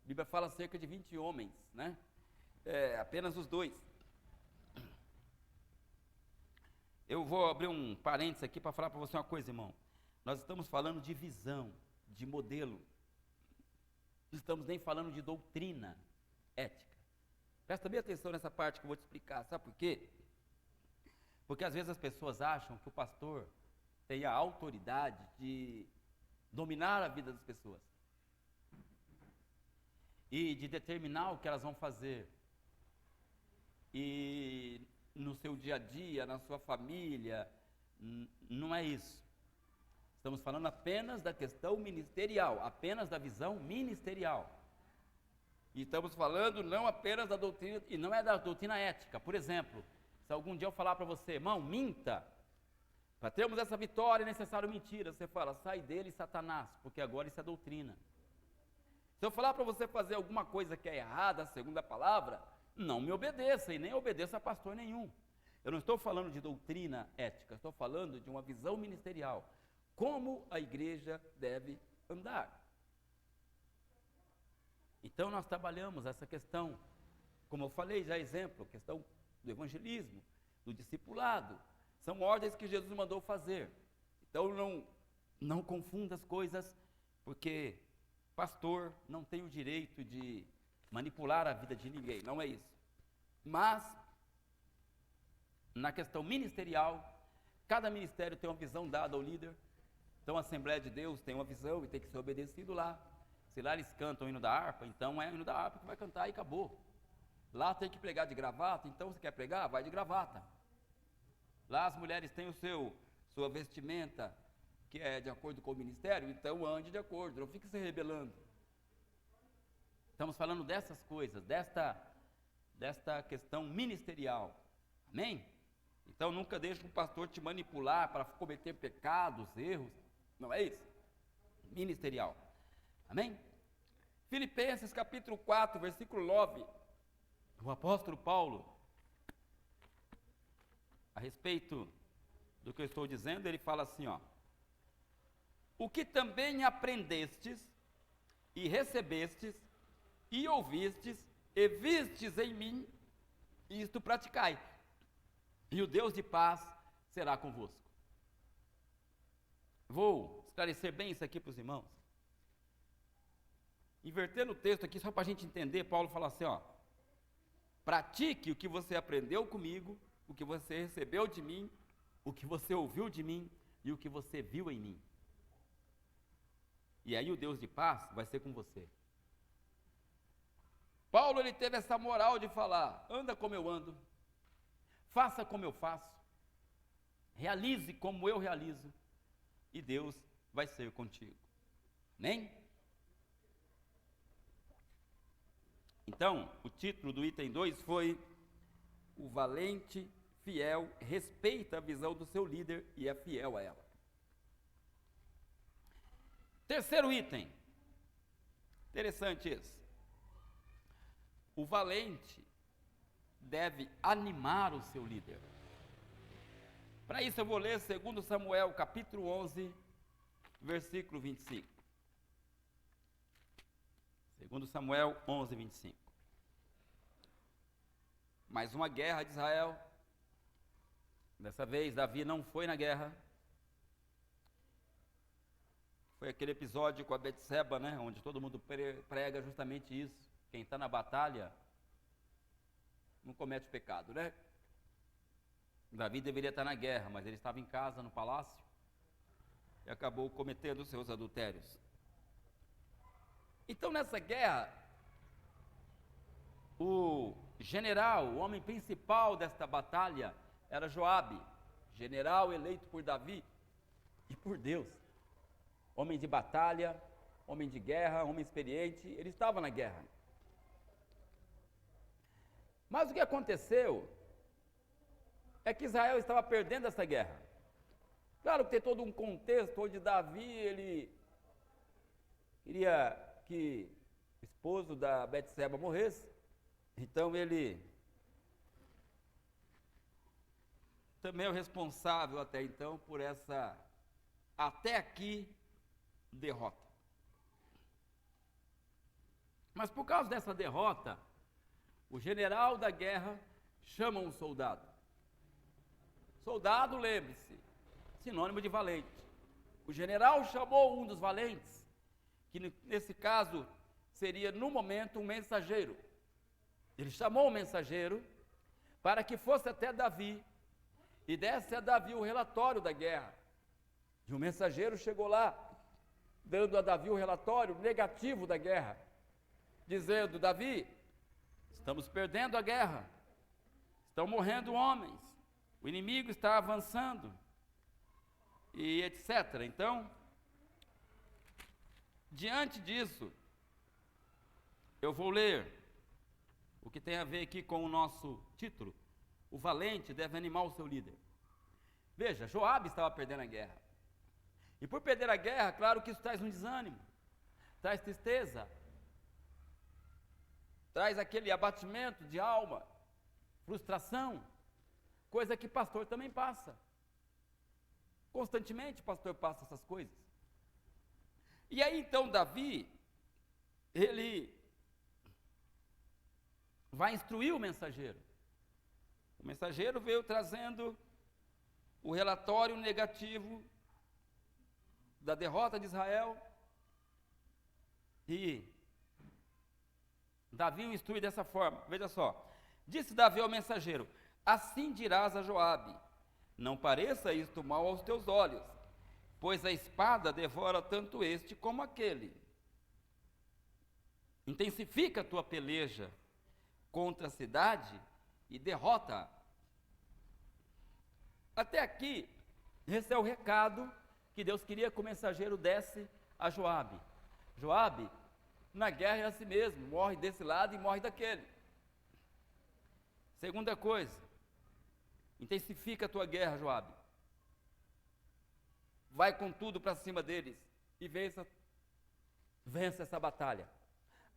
A Bíblia fala cerca de 20 homens, né? Apenas os dois. Eu vou abrir um parênteses aqui para falar para você uma coisa, irmão. Nós estamos falando de visão, de modelo. Não estamos nem falando de doutrina ética. Presta bem atenção nessa parte que eu vou te explicar. Sabe por quê? Porque às vezes as pessoas acham que o pastor tem a autoridade de dominar a vida das pessoas. E de determinar o que elas vão fazer. E no seu dia a dia, na sua família, não é isso. Estamos falando apenas da questão ministerial, apenas da visão ministerial. E estamos falando não apenas da doutrina, e não é da doutrina ética. Por exemplo, se algum dia eu falar para você, irmão, minta, Para termos essa vitória é necessário mentira. Você fala, sai dele, Satanás, porque agora isso é doutrina. Se eu falar para você fazer alguma coisa que é errada, segundo a palavra, não me obedeça e nem obedeça a pastor nenhum. Eu não estou falando de doutrina ética, estou falando de uma visão ministerial. Como a igreja deve andar. Então nós trabalhamos essa questão, como eu falei, já exemplo, questão do evangelismo, do discipulado. São ordens que Jesus mandou fazer. Então não confunda as coisas, porque pastor não tem o direito de manipular a vida de ninguém, não é isso. Mas, na questão ministerial, cada ministério tem uma visão dada ao líder. Então a Assembleia de Deus tem uma visão e tem que ser obedecido lá. Se lá eles cantam o hino da harpa, então é o hino da harpa que vai cantar e acabou. Lá tem que pregar de gravata, então você quer pregar? Vai de gravata. Lá as mulheres têm sua vestimenta, que é de acordo com o ministério, então ande de acordo, não fique se rebelando. Estamos falando dessas coisas, desta questão ministerial. Amém? Então nunca deixe o pastor te manipular para cometer pecados, erros. Não é isso? Ministerial. Amém? Filipenses capítulo 4, versículo 9. O apóstolo Paulo, a respeito do que eu estou dizendo, ele fala assim, ó: o que também aprendestes e recebestes e ouvistes e vistes em mim, isto praticai, e o Deus de paz será convosco. Vou esclarecer bem isso aqui para os irmãos. Invertendo o texto aqui, só para a gente entender, Paulo fala assim, ó: pratique o que você aprendeu comigo, o que você recebeu de mim, o que você ouviu de mim e o que você viu em mim. E aí o Deus de paz vai ser com você. Paulo, ele teve essa moral de falar: anda como eu ando, faça como eu faço, realize como eu realizo, e Deus vai ser contigo. Amém? Então, o título do item 2 foi: o valente fiel respeita a visão do seu líder e é fiel a ela. Terceiro item, interessante esse: o valente deve animar o seu líder. Para isso eu vou ler 2 Samuel capítulo 11, versículo 25. 2 Samuel 11, 25. Mais uma guerra de Israel. Dessa vez Davi não foi na guerra. Foi aquele episódio com a Betseba, né, onde todo mundo prega justamente isso. Quem está na batalha não comete pecado, né? Davi deveria estar na guerra, mas ele estava em casa, no palácio, e acabou cometendo seus adultérios. Então, nessa guerra, o general, o homem principal desta batalha, era Joabe, general eleito por Davi e por Deus. Homem de batalha, homem de guerra, homem experiente, ele estava na guerra. Mas o que aconteceu é que Israel estava perdendo essa guerra. Claro que tem todo um contexto onde Davi, ele queria que o esposo da Betseba morresse, então ele também é o responsável até então por essa, até aqui, derrota. Mas por causa dessa derrota, o general da guerra chama um soldado. Soldado, lembre-se, sinônimo de valente. O general chamou um dos valentes, que nesse caso seria no momento um mensageiro. Ele chamou o mensageiro para que fosse até Davi e desse a Davi o relatório da guerra. E o mensageiro chegou lá, dando a Davi o relatório negativo da guerra, dizendo: Davi, estamos perdendo a guerra, estão morrendo homens, o inimigo está avançando, e etc. Então, diante disso, eu vou ler o que tem a ver aqui com o nosso título: o valente deve animar o seu líder. Veja, Joabe estava perdendo a guerra. E por perder a guerra, claro que isso traz um desânimo, traz tristeza, traz aquele abatimento de alma, frustração, coisa que pastor também passa. Constantemente o pastor passa essas coisas. E aí então Davi, ele vai instruir o mensageiro. O mensageiro veio trazendo o relatório negativo da derrota de Israel, e Davi o instrui dessa forma. Veja só, disse Davi ao mensageiro: assim dirás a Joabe, não pareça isto mal aos teus olhos, pois a espada devora tanto este como aquele. Intensifica a tua peleja contra a cidade e derrota-a. Até aqui, esse é o recado que Deus queria que o mensageiro desse a Joabe. Joabe, na guerra é assim mesmo, morre desse lado e morre daquele. Segunda coisa, intensifica a tua guerra, Joabe. Vai com tudo para cima deles e vença essa batalha.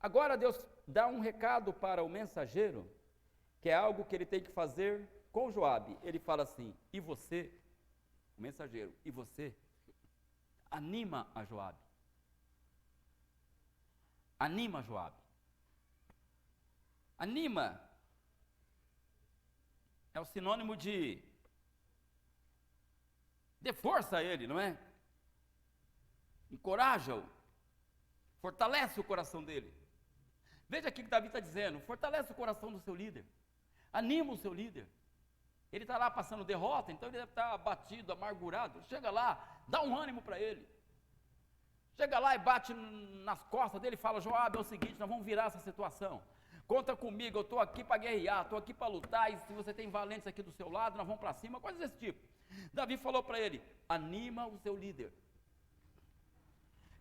Agora Deus dá um recado para o mensageiro, que é algo que ele tem que fazer com Joabe. Ele fala assim: e você, o mensageiro, e você, anima a Joabe. Anima Joabe. Anima é o sinônimo de dê força a ele, não é? Encoraja-o, fortalece o coração dele. Veja aqui que Davi está dizendo: fortalece o coração do seu líder, anima o seu líder. Ele está lá passando derrota, então ele deve estar abatido, amargurado. Chega lá, dá um ânimo para ele. Chega lá e bate nas costas dele e fala: Joabe, é o seguinte, nós vamos virar essa situação. Conta comigo, eu estou aqui para guerrear, estou aqui para lutar, e se você tem valentes aqui do seu lado, nós vamos para cima, coisas desse tipo. Davi falou para ele: anima o seu líder.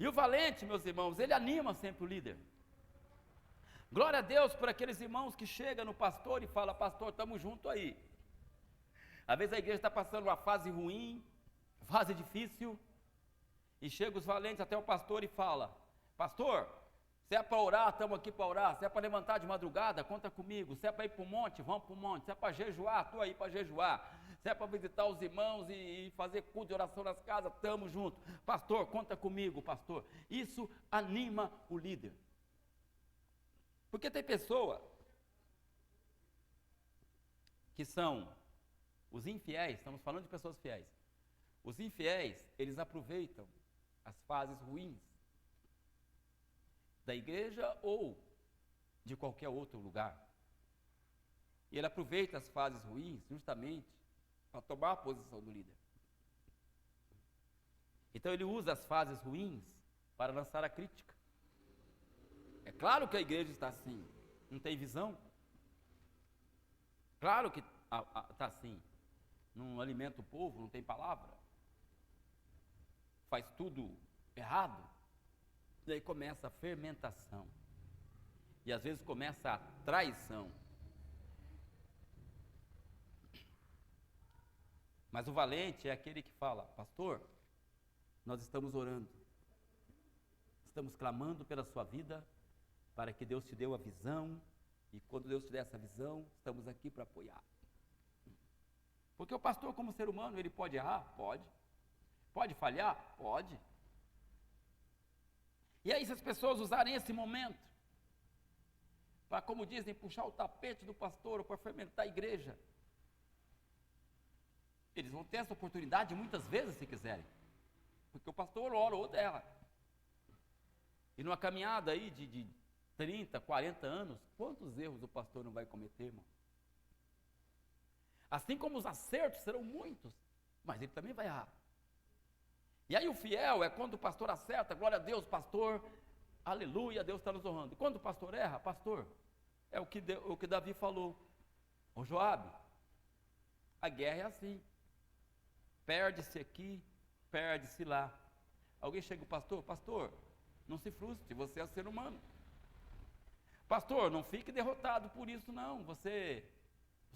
E o valente, meus irmãos, ele anima sempre o líder. Glória a Deus por aqueles irmãos que chegam no pastor e falam: pastor, estamos juntos aí. Às vezes a igreja está passando uma fase ruim, fase difícil, e chega os valentes até o pastor e fala: pastor, se é para orar, estamos aqui para orar. Se é para levantar de madrugada, conta comigo. Se é para ir para o monte, vamos para o monte. Se é para jejuar, estou aí para jejuar. Se é para visitar os irmãos e fazer culto de oração nas casas, estamos juntos. Pastor, conta comigo, pastor. Isso anima o líder. Porque tem pessoa que são os infiéis, estamos falando de pessoas fiéis. Os infiéis, eles aproveitam as fases ruins da igreja ou de qualquer outro lugar. E ele aproveita as fases ruins justamente para tomar a posição do líder. Então ele usa as fases ruins para lançar a crítica. É claro que a igreja está assim, não tem visão. Claro que está assim, não alimenta o povo, não tem palavra. Faz tudo errado. E aí começa a fermentação. E às vezes começa a traição. Mas o valente é aquele que fala: pastor, nós estamos orando. Estamos clamando pela sua vida, para que Deus te dê uma visão. E quando Deus te der essa visão, estamos aqui para apoiar. Porque o pastor, como ser humano, ele pode errar? Pode. Pode falhar? Pode. E aí, se as pessoas usarem esse momento para, como dizem, puxar o tapete do pastor ou para fermentar a igreja, eles vão ter essa oportunidade muitas vezes, se quiserem, porque o pastor ora ou dela. E numa caminhada aí de 30, 40 anos, quantos erros o pastor não vai cometer, irmão? Assim como os acertos serão muitos, mas ele também vai errar. E aí o fiel é quando o pastor acerta: glória a Deus, pastor, aleluia, Deus está nos honrando. E quando o pastor erra, pastor, é o que Davi falou: ô Joabe, a guerra é assim, perde-se aqui, perde-se lá. Alguém chega: pastor, não se frustre, você é ser humano. Pastor, não fique derrotado por isso não, você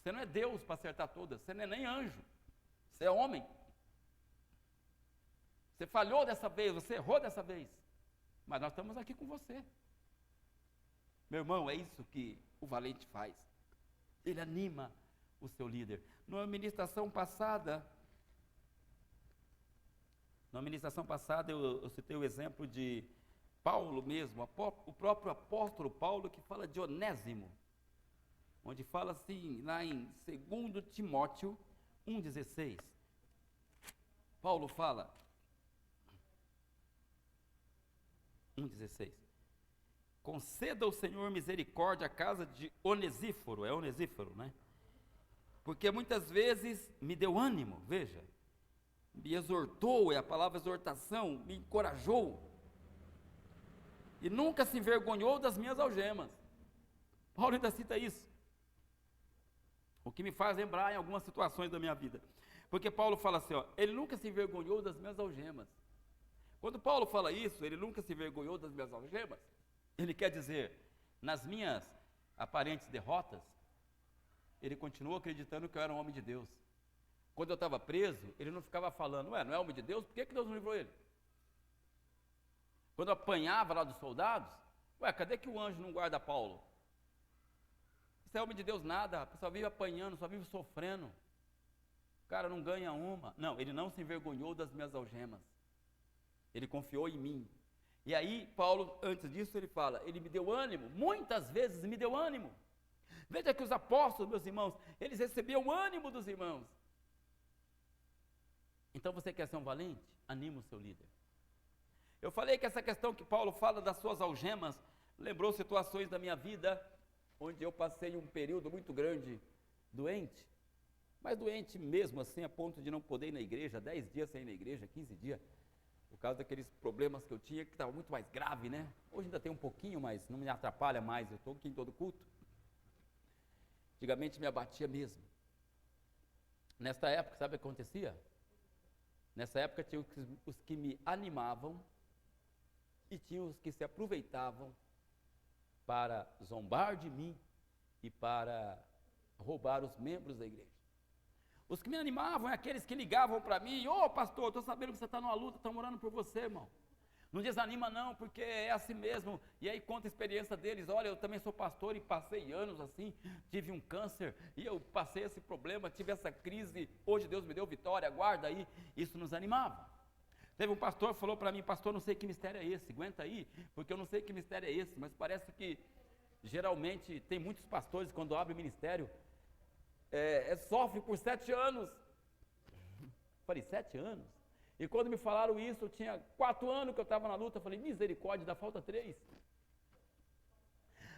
não é Deus para acertar todas, você não é nem anjo, Você é homem. Você falhou dessa vez, você errou dessa vez. Mas nós estamos aqui com você. Meu irmão, é isso que o valente faz. Ele anima o seu líder. Na ministração passada eu citei o exemplo de Paulo mesmo, o próprio apóstolo Paulo, que fala de Onésimo, onde fala assim, lá em 2 Timóteo 1,16. Paulo fala, 1,16. Conceda ao Senhor misericórdia à casa de Onesíforo, é Onesíforo, né? Porque muitas vezes me deu ânimo, veja, me exortou, é a palavra exortação, me encorajou, e nunca se envergonhou das minhas algemas. Paulo ainda cita isso, o que me faz lembrar em algumas situações da minha vida, porque Paulo fala assim, ó, ele nunca se envergonhou das minhas algemas. Quando Paulo fala isso, ele nunca se envergonhou das minhas algemas, ele quer dizer, nas minhas aparentes derrotas, ele continuou acreditando que eu era um homem de Deus. Quando eu estava preso, ele não ficava falando, não é homem de Deus? Por que Deus não livrou ele? Quando eu apanhava lá dos soldados, cadê que o anjo não guarda Paulo? Isso é homem de Deus nada, a pessoa vive apanhando, só vive sofrendo. O cara não ganha uma. Não, ele não se envergonhou das minhas algemas. Ele confiou em mim. E aí, Paulo, antes disso, ele fala, ele me deu ânimo, muitas vezes me deu ânimo. Veja que os apóstolos, meus irmãos, eles recebiam ânimo dos irmãos. Então você quer ser um valente? Anima o seu líder. Eu falei que essa questão que Paulo fala das suas algemas, lembrou situações da minha vida, onde eu passei um período muito grande doente, mas doente mesmo assim, a ponto de não poder ir na igreja, 10 dias sem ir na igreja, 15 dias, por causa daqueles problemas que eu tinha, que estava muito mais grave, né? Hoje ainda tem um pouquinho, mas não me atrapalha mais, eu estou aqui em todo culto. Antigamente me abatia mesmo. Nesta época, sabe o que acontecia? Nessa época tinha os que me animavam e tinha os que se aproveitavam para zombar de mim e para roubar os membros da igreja. Os que me animavam é aqueles que ligavam para mim, pastor, estou sabendo que você está numa luta, estão orando por você, irmão. Não desanima não, porque é assim mesmo. E aí conta a experiência deles, olha, eu também sou pastor e passei anos assim, tive um câncer, e eu passei esse problema, tive essa crise, hoje Deus me deu vitória, aguarda aí. Isso nos animava. Teve um pastor que falou para mim, pastor, não sei que mistério é esse, aguenta aí, porque eu não sei que mistério é esse, mas parece que geralmente tem muitos pastores quando abrem ministério, sofre por 7 anos. Falei, 7 anos? E quando me falaram isso, eu tinha 4 anos que eu estava na luta, eu falei, misericórdia, ainda falta 3.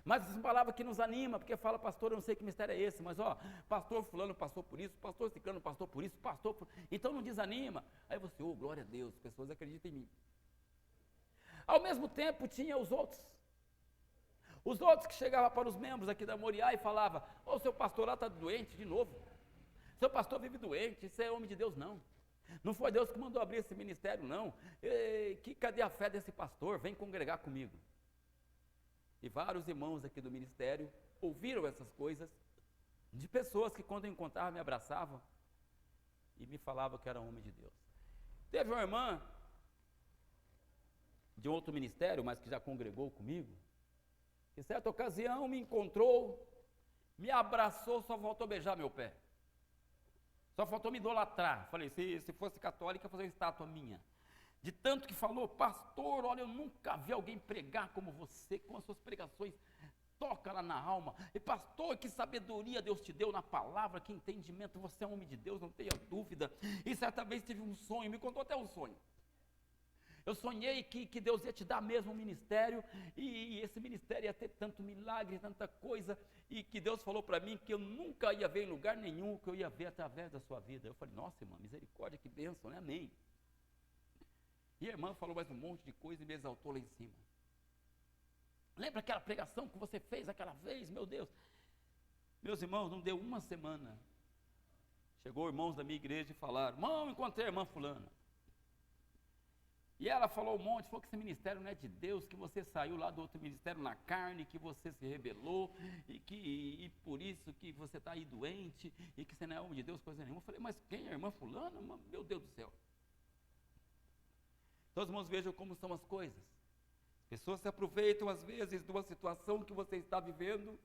Mas essa palavra que nos anima, porque fala, pastor, eu não sei que mistério é esse, mas pastor fulano passou por isso, pastor ciclano passou por isso, então não desanima. Aí você, glória a Deus, pessoas acreditam em mim. Ao mesmo tempo tinha os outros que chegavam para os membros aqui da Moriá e falavam, seu pastor lá está doente de novo, seu pastor vive doente, isso é homem de Deus não. Não foi Deus que mandou abrir esse ministério, não. Cadê a fé desse pastor? Vem congregar comigo. E vários irmãos aqui do ministério ouviram essas coisas de pessoas que quando eu encontrava me abraçavam e me falavam que era homem de Deus. Teve uma irmã de um outro ministério, mas que já congregou comigo, que em certa ocasião me encontrou, me abraçou, só faltou beijar meu pé. Só faltou me idolatrar. Falei, se fosse católica, ia fazer uma estátua minha. De tanto que falou, pastor, olha, eu nunca vi alguém pregar como você, com as suas pregações, toca lá na alma. E pastor, que sabedoria Deus te deu na palavra, que entendimento, você é um homem de Deus, não tenha dúvida. E certa vez tive um sonho, me contou até um sonho. Eu sonhei que Deus ia te dar mesmo um ministério, e esse ministério ia ter tanto milagre, tanta coisa, e que Deus falou para mim que eu nunca ia ver em lugar nenhum, que eu ia ver através da sua vida. Eu falei, nossa irmã, misericórdia, que bênção, né? Amém. E a irmã falou mais um monte de coisa e me exaltou lá em cima. Lembra aquela pregação que você fez aquela vez? Meu Deus. Meus irmãos, não deu uma semana. Chegou irmãos da minha igreja e falaram, irmão, encontrei a irmã fulana. E ela falou um monte, falou que esse ministério não é de Deus, que você saiu lá do outro ministério na carne, que você se rebelou, e por isso que você está aí doente, e que você não é homem de Deus, coisa nenhuma. Eu falei, mas quem é a irmã fulana? Meu Deus do céu. Então, os irmãos, vejam como são as coisas. Pessoas se aproveitam, às vezes, de uma situação que você está vivendo,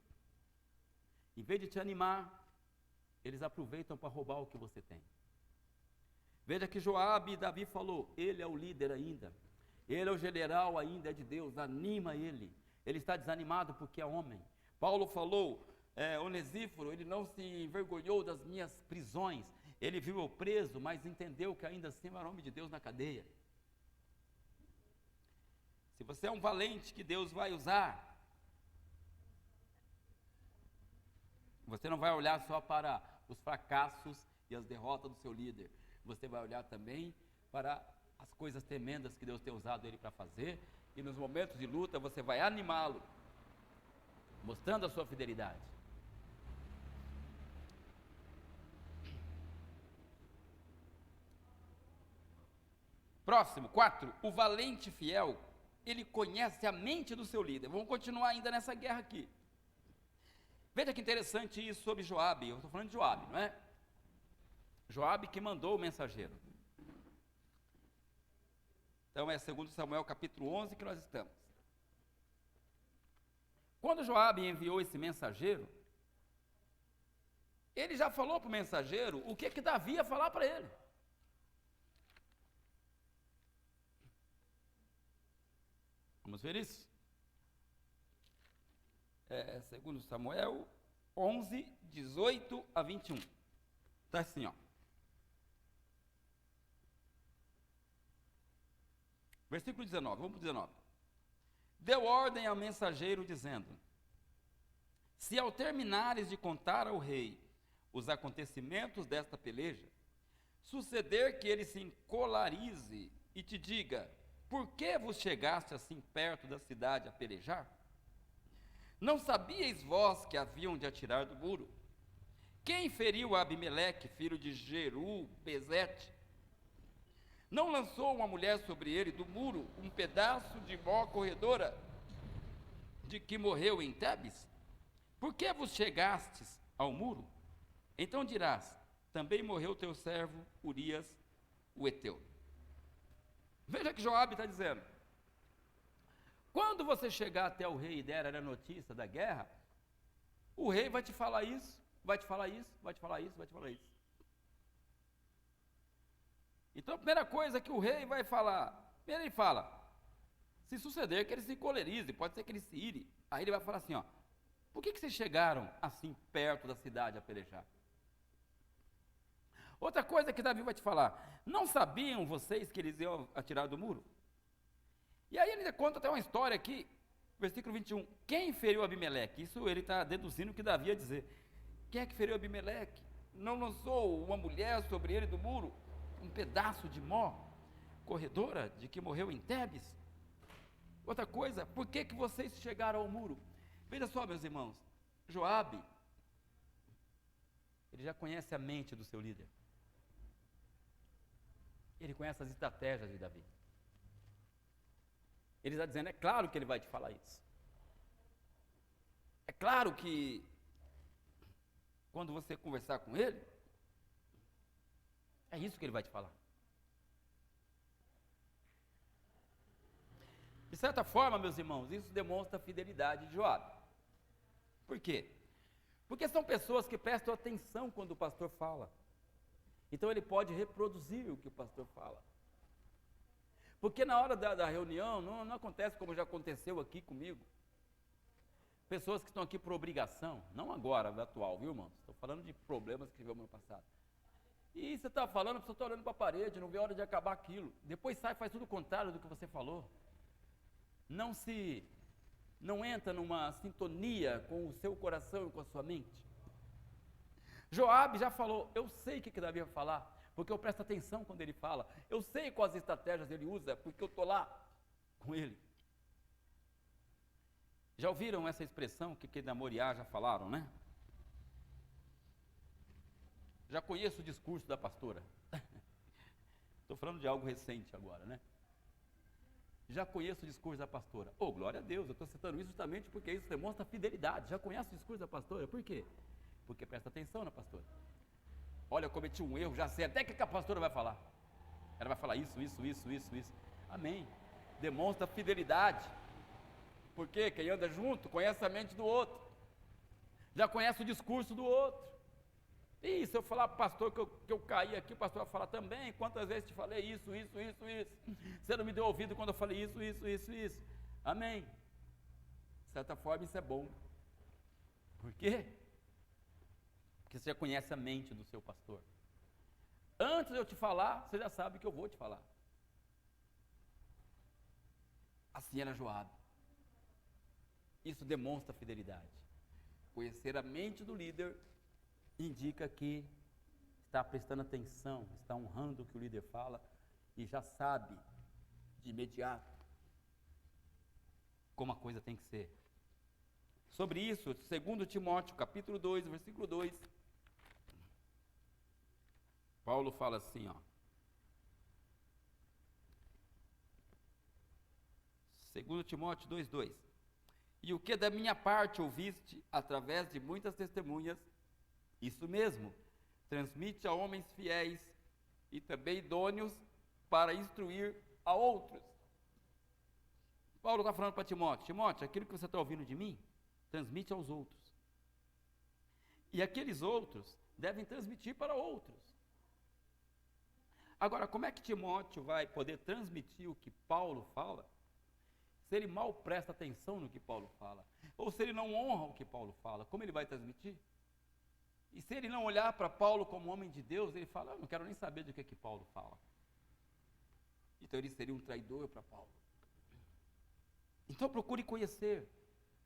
em vez de te animar, eles aproveitam para roubar o que você tem. Veja que Joabe e Davi falou, ele é o líder ainda, ele é o general ainda, é de Deus, anima ele está desanimado porque é homem. Paulo falou, Onesíforo, ele não se envergonhou das minhas prisões, ele viu eu preso, mas entendeu que ainda assim era homem de Deus na cadeia. Se você é um valente que Deus vai usar, você não vai olhar só para os fracassos e as derrotas do seu líder, você vai olhar também para as coisas tremendas que Deus tem usado ele para fazer, e nos momentos de luta você vai animá-lo, mostrando a sua fidelidade. Próximo, 4, o valente fiel, ele conhece a mente do seu líder. Vamos continuar ainda nessa guerra aqui. Veja que interessante isso sobre Joabe, eu estou falando de Joabe, não é? Joabe que mandou o mensageiro. Então é 2 Samuel capítulo 11 que nós estamos. Quando Joabe enviou esse mensageiro, ele já falou para o mensageiro o que Davi ia falar para ele. Vamos ver isso? 2 Samuel 11, 18 a 21. Está assim, ó. Versículo 19, vamos para o 19. Deu ordem ao mensageiro, dizendo: se ao terminares de contar ao rei os acontecimentos desta peleja, suceder que ele se encolarize e te diga: por que vos chegaste assim perto da cidade a pelejar? Não sabíeis vós que haviam de atirar do muro? Quem feriu Abimeleque, filho de Jeru-Bezete? Não lançou uma mulher sobre ele do muro um pedaço de mó corredora, de que morreu em Tebes? Por que vos chegastes ao muro? Então dirás: também morreu teu servo Urias, o Eteu. Veja que Joabe está dizendo: quando você chegar até o rei e der a notícia da guerra, o rei vai te falar isso, vai te falar isso, vai te falar isso, vai te falar isso. Então a primeira coisa que o rei vai falar, primeiro ele fala, se suceder que ele se encolerize, pode ser que ele se ire. Aí ele vai falar assim, ó: por que vocês chegaram assim perto da cidade a pelejar? Outra coisa que Davi vai te falar: não sabiam vocês que eles iam atirar do muro? E aí ele conta até uma história aqui, versículo 21. Quem feriu Abimeleque? Isso ele está deduzindo o que Davi ia dizer. Quem é que feriu Abimeleque? Não lançou uma mulher sobre ele do muro um pedaço de mó corredora, de que morreu em Tebes? Outra coisa, por que vocês chegaram ao muro? Veja só, meus irmãos, Joabe, ele já conhece a mente do seu líder. Ele conhece as estratégias de Davi. Ele está dizendo: é claro que ele vai te falar isso. É claro que quando você conversar com ele, é isso que ele vai te falar. De certa forma, meus irmãos, isso demonstra a fidelidade de Joabe. Por quê? Porque são pessoas que prestam atenção quando o pastor fala. Então ele pode reproduzir o que o pastor fala. Porque na hora da reunião, não acontece como já aconteceu aqui comigo. Pessoas que estão aqui por obrigação, não agora, atual, viu, irmãos? Estou falando de problemas que tivemos no passado. E você está falando, a pessoa está olhando para a parede, não vê a hora de acabar aquilo. Depois sai e faz tudo o contrário do que você falou. Não entra numa sintonia com o seu coração e com a sua mente. Joabe já falou: eu sei o que Davi vai falar, porque eu presto atenção quando ele fala. Eu sei quais estratégias ele usa, porque eu estou lá com ele. Já ouviram essa expressão que da Moriá já falaram, né? Já conheço o discurso da pastora. Estou falando de algo recente agora, né? Já conheço o discurso da pastora. Oh, glória a Deus, eu estou citando isso justamente porque isso demonstra fidelidade. Já conhece o discurso da pastora? Por quê? Porque presta atenção na pastora. Olha, eu cometi um erro, já sei até o que a pastora vai falar. Ela vai falar isso. Amém. Demonstra fidelidade. Porque quem anda junto conhece a mente do outro. Já conhece o discurso do outro. E se eu falar para o pastor que eu caí aqui, o pastor vai falar também. Quantas vezes te falei isso. Você não me deu ouvido quando eu falei isso. Amém. De certa forma isso é bom. Por quê? Porque você já conhece a mente do seu pastor. Antes de eu te falar, você já sabe que eu vou te falar. Assim era Joabe. Isso demonstra fidelidade. Conhecer a mente do líder indica que está prestando atenção, está honrando o que o líder fala e já sabe de imediato como a coisa tem que ser. Sobre isso, 2 Timóteo, capítulo 2, versículo 2, Paulo fala assim, ó. 2 Timóteo 2:2. E o que da minha parte ouviste, através de muitas testemunhas, isso mesmo, transmite a homens fiéis e também idôneos para instruir a outros. Paulo está falando para Timóteo, Timóteo, aquilo que você está ouvindo de mim, transmite aos outros. E aqueles outros devem transmitir para outros. Agora, como é que Timóteo vai poder transmitir o que Paulo fala, se ele mal presta atenção no que Paulo fala? Ou se ele não honra o que Paulo fala, como ele vai transmitir? E se ele não olhar para Paulo como homem de Deus, ele fala, eu não quero nem saber do que Paulo fala. Então ele seria um traidor para Paulo. Então procure conhecer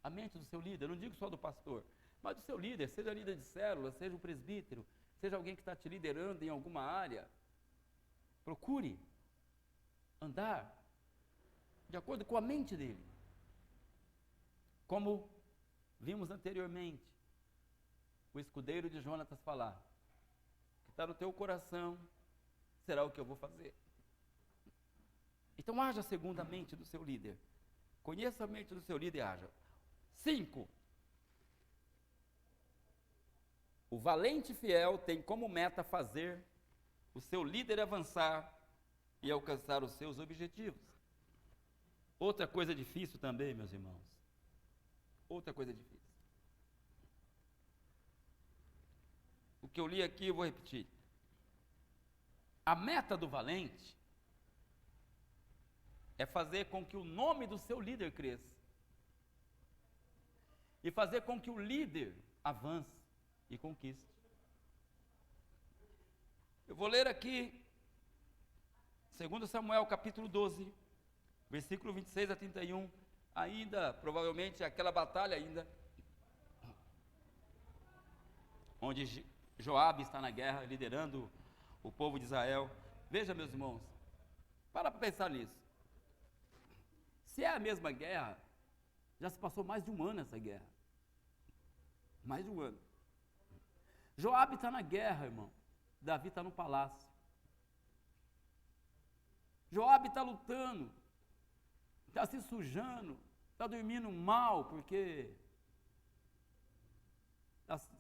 a mente do seu líder, eu não digo só do pastor, mas do seu líder, seja líder de célula, seja um presbítero, seja alguém que está te liderando em alguma área. Procure andar de acordo com a mente dele. Como vimos anteriormente, o escudeiro de Jonatas falar, o que está no teu coração será o que eu vou fazer. Então haja segundo a mente do seu líder. Conheça a mente do seu líder e haja. 5. O valente fiel tem como meta fazer o seu líder avançar e alcançar os seus objetivos. Outra coisa difícil também, meus irmãos. Outra coisa difícil. O que eu li aqui eu vou repetir. A meta do valente é fazer com que o nome do seu líder cresça. E fazer com que o líder avance e conquiste. Eu vou ler aqui 2 Samuel capítulo 12, versículo 26 a 31, ainda, provavelmente, aquela batalha ainda, onde Joabe está na guerra, liderando o povo de Israel. Veja, meus irmãos, para pensar nisso. Se é a mesma guerra, já se passou mais de um ano essa guerra. Mais de um ano. Joabe está na guerra, irmão. Davi está no palácio. Joabe está lutando, está se sujando, está dormindo mal, porque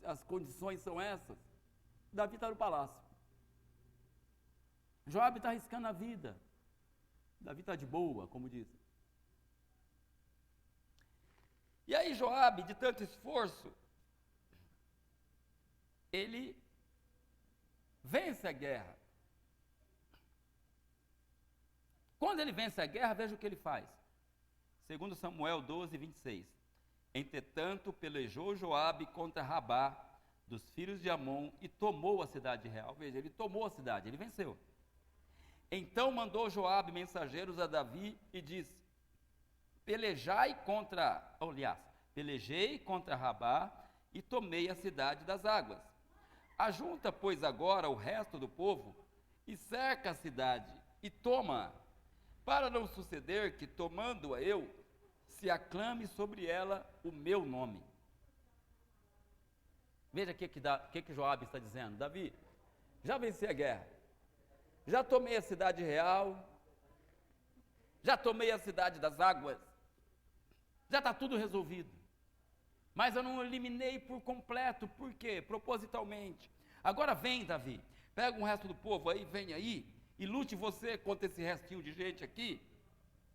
as condições são essas. Davi está no palácio. Joabe está arriscando a vida. Davi está de boa, como dizem. E aí Joabe, de tanto esforço, ele vence a guerra. Quando ele vence a guerra, veja o que ele faz. 2 Samuel 12, 26. Entretanto, pelejou Joabe contra Rabá, dos filhos de Amon, e tomou a cidade real. Veja, ele tomou a cidade, ele venceu. Então mandou Joabe mensageiros a Davi e disse, pelejei contra Rabá e tomei a cidade das águas. Ajunta, pois, agora o resto do povo e cerca a cidade e toma, para não suceder que, tomando-a eu, se aclame sobre ela o meu nome. Veja o que Joabe está dizendo. Davi, já venci a guerra, já tomei a cidade real, já tomei a cidade das águas, já está tudo resolvido. Mas eu não eliminei por completo, por quê? Propositalmente. Agora vem, Davi, pega o resto do povo aí, vem aí, e lute você contra esse restinho de gente aqui,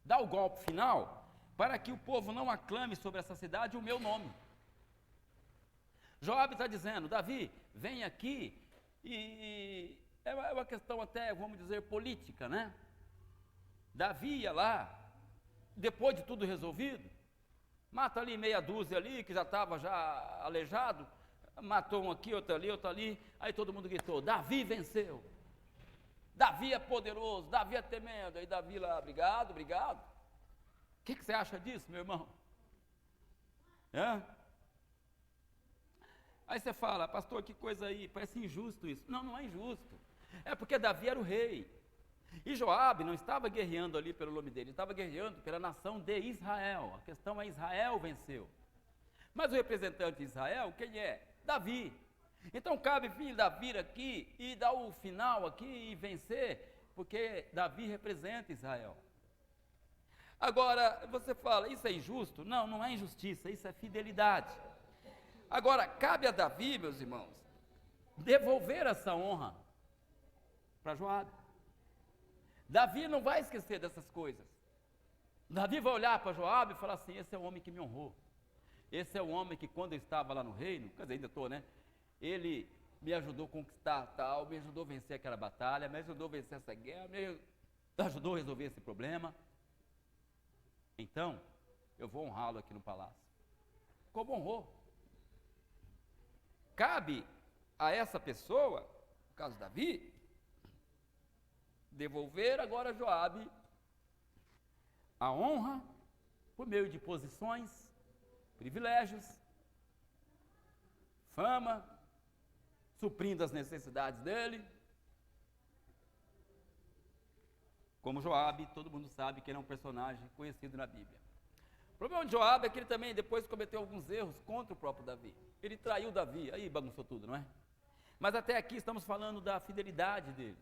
dá o golpe final, para que o povo não aclame sobre essa cidade o meu nome. Joabe está dizendo, Davi, vem aqui, e é uma questão até, vamos dizer, política, né? Davi ia lá, depois de tudo resolvido, mata ali meia dúzia ali, que já estava já aleijado, matou um aqui, outro ali, aí todo mundo gritou, Davi venceu, Davi é poderoso, Davi é tremendo, aí Davi lá, obrigado, obrigado. O que você acha disso, meu irmão? Aí você fala, pastor, que coisa aí, parece injusto isso. Não, não é injusto, é porque Davi era o rei, e Joabe não estava guerreando ali pelo nome dele, estava guerreando pela nação de Israel. A questão é Israel venceu. Mas o representante de Israel, quem é? Davi. Então cabe filho Davi aqui e dar o final aqui e vencer, porque Davi representa Israel. Agora, você fala, isso é injusto? Não, não é injustiça, isso é fidelidade. Agora, cabe a Davi, meus irmãos, devolver essa honra para Joabe. Davi não vai esquecer dessas coisas. Davi vai olhar para Joabe e falar assim, esse é o homem que me honrou. Esse é o homem que quando eu estava lá no reino, quer dizer, ainda estou, né? Ele me ajudou a conquistar tal, me ajudou a vencer aquela batalha, me ajudou a vencer essa guerra, me ajudou a resolver esse problema. Então, eu vou honrá-lo aqui no palácio. Como honrou? Cabe a essa pessoa, no caso Davi, devolver agora a Joabe a honra por meio de posições, privilégios, fama, suprindo as necessidades dele. Como Joabe, todo mundo sabe que ele é um personagem conhecido na Bíblia. O problema de Joabe é que ele também depois cometeu alguns erros contra o próprio Davi. Ele traiu Davi, aí bagunçou tudo, não é? Mas até aqui estamos falando da fidelidade dele.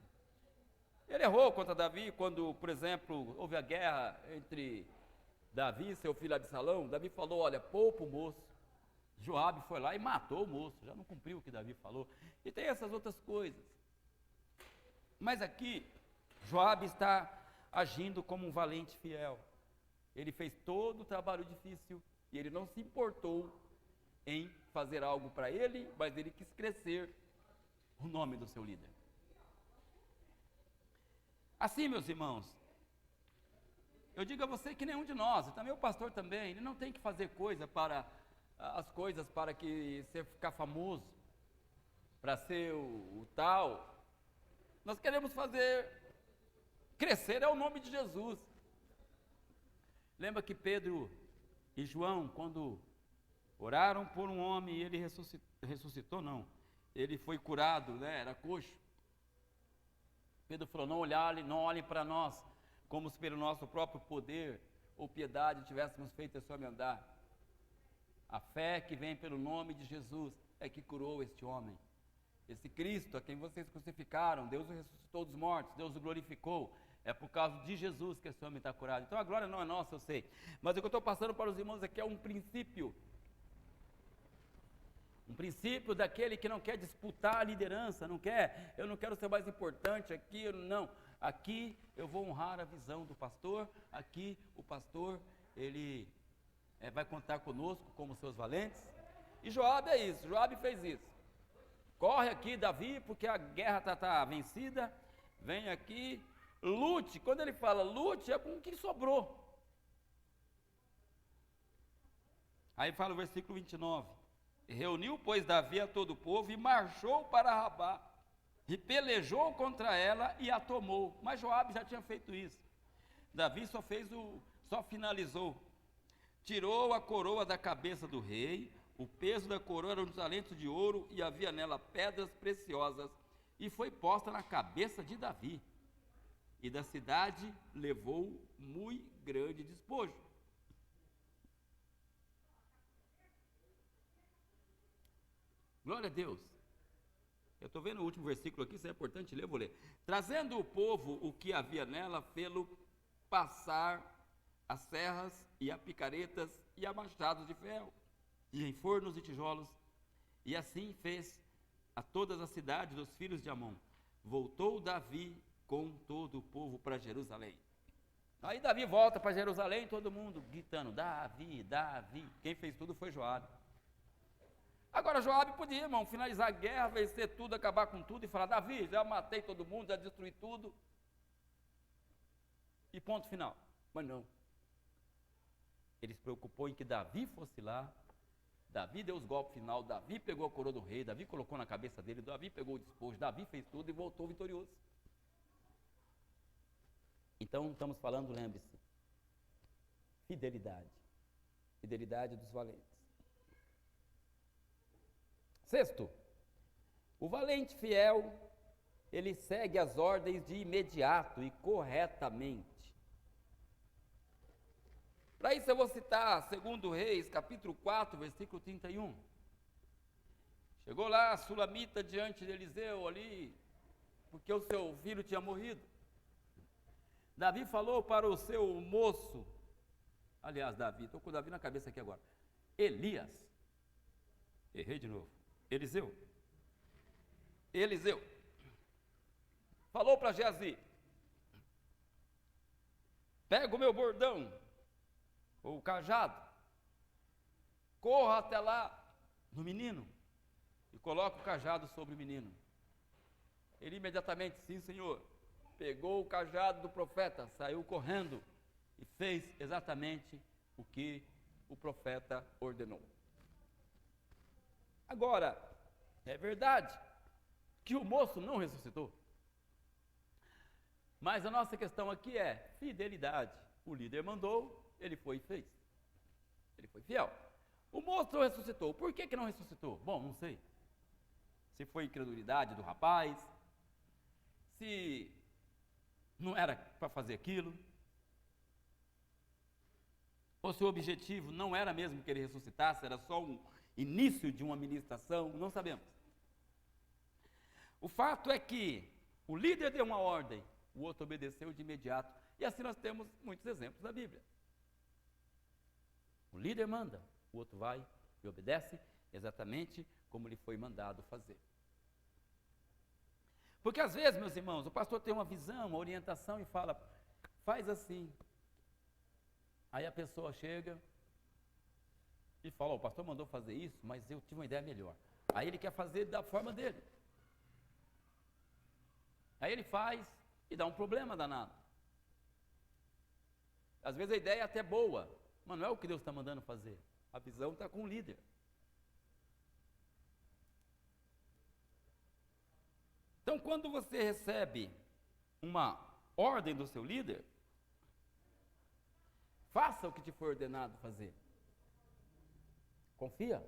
Ele errou contra Davi quando, por exemplo, houve a guerra entre Davi e seu filho Absalão. Davi falou, olha, poupa o moço. Joabe foi lá e matou o moço, já não cumpriu o que Davi falou. E tem essas outras coisas. Mas aqui, Joabe está agindo como um valente fiel. Ele fez todo o trabalho difícil e ele não se importou em fazer algo para ele, mas ele quis crescer o nome do seu líder. Assim, meus irmãos, eu digo a você que nenhum de nós, e também o pastor também, ele não tem que fazer coisa para as coisas para que você ficar famoso, para ser o tal. Nós queremos fazer crescer é o nome de Jesus. Lembra que Pedro e João, quando oraram por um homem e ele ressuscitou, não, ele foi curado, né? Era coxo. Pedro falou, não olhem para nós, como se pelo nosso próprio poder ou piedade tivéssemos feito esse homem andar. A fé que vem pelo nome de Jesus é que curou este homem. Esse Cristo a quem vocês crucificaram, Deus o ressuscitou dos mortos, Deus o glorificou. É por causa de Jesus que esse homem está curado. Então a glória não é nossa, eu sei. Mas o que eu estou passando para os irmãos aqui é um princípio. Um princípio daquele que não quer disputar a liderança, eu não quero ser mais importante aqui, não. Aqui eu vou honrar a visão do pastor, aqui o pastor, ele vai contar conosco como seus valentes. E Joabe é isso, Joabe fez isso. Corre aqui, Davi, porque a guerra está vencida, vem aqui, lute. Quando ele fala lute, é com o que sobrou. Aí fala o versículo 29. Reuniu, pois, Davi a todo o povo e marchou para Rabá, e pelejou contra ela e a tomou. Mas Joabe já tinha feito isso. Davi só finalizou. Tirou a coroa da cabeça do rei, o peso da coroa era um talento de ouro e havia nela pedras preciosas, e foi posta na cabeça de Davi. E da cidade levou muito grande despojo. Glória a Deus. Eu estou vendo o último versículo aqui, isso é importante ler, eu vou ler. Trazendo o povo o que havia nela, fê-lo passar a serras e a picaretas e a machados de ferro, e em fornos e tijolos, e assim fez a todas as cidades dos filhos de Amon. Voltou Davi com todo o povo para Jerusalém. Aí Davi volta para Jerusalém, todo mundo gritando, Davi, Davi. Quem fez tudo foi Joabe. Agora Joabe podia, irmão, finalizar a guerra, vencer tudo, acabar com tudo e falar, Davi, já matei todo mundo, já destruí tudo. E ponto final. Mas não. Ele se preocupou em que Davi fosse lá, Davi deu os golpes final, Davi pegou a coroa do rei, Davi colocou na cabeça dele, Davi pegou o despojo, Davi fez tudo e voltou vitorioso. Então estamos falando, lembre-se, fidelidade. Fidelidade dos valentes. Sexto, o valente fiel, ele segue as ordens de imediato e corretamente. Para isso eu vou citar 2 Reis, capítulo 4, versículo 31. Chegou lá a sulamita diante de Eliseu ali, porque o seu filho tinha morrido. Davi falou para o seu moço, aliás, Davi, estou com o Davi na cabeça aqui agora, Elias, errei de novo, Eliseu, falou para Geazi, pega o meu bordão, ou o cajado, corra até lá no menino, e coloca o cajado sobre o menino. Ele imediatamente, sim senhor, pegou o cajado do profeta, saiu correndo e fez exatamente o que o profeta ordenou. Agora, é verdade que o moço não ressuscitou, mas a nossa questão aqui é fidelidade. O líder mandou, ele foi e fez. Ele foi fiel. O moço não ressuscitou. Por que não ressuscitou? Bom, não sei. Se foi incredulidade do rapaz, se não era para fazer aquilo, ou se o objetivo não era mesmo que ele ressuscitasse, era só um início de uma ministração, não sabemos. O fato é que o líder deu uma ordem, o outro obedeceu de imediato, e assim nós temos muitos exemplos na Bíblia. O líder manda, o outro vai e obedece exatamente como lhe foi mandado fazer. Porque às vezes, meus irmãos, o pastor tem uma visão, uma orientação e fala, faz assim. Aí a pessoa chega e fala, o pastor mandou fazer isso, mas eu tive uma ideia melhor. Aí ele quer fazer da forma dele. Aí ele faz e dá um problema danado. Às vezes a ideia é até boa, mas não é o que Deus está mandando fazer. A visão está com o líder. Então, quando você recebe uma ordem do seu líder, faça o que te foi ordenado fazer. Confia.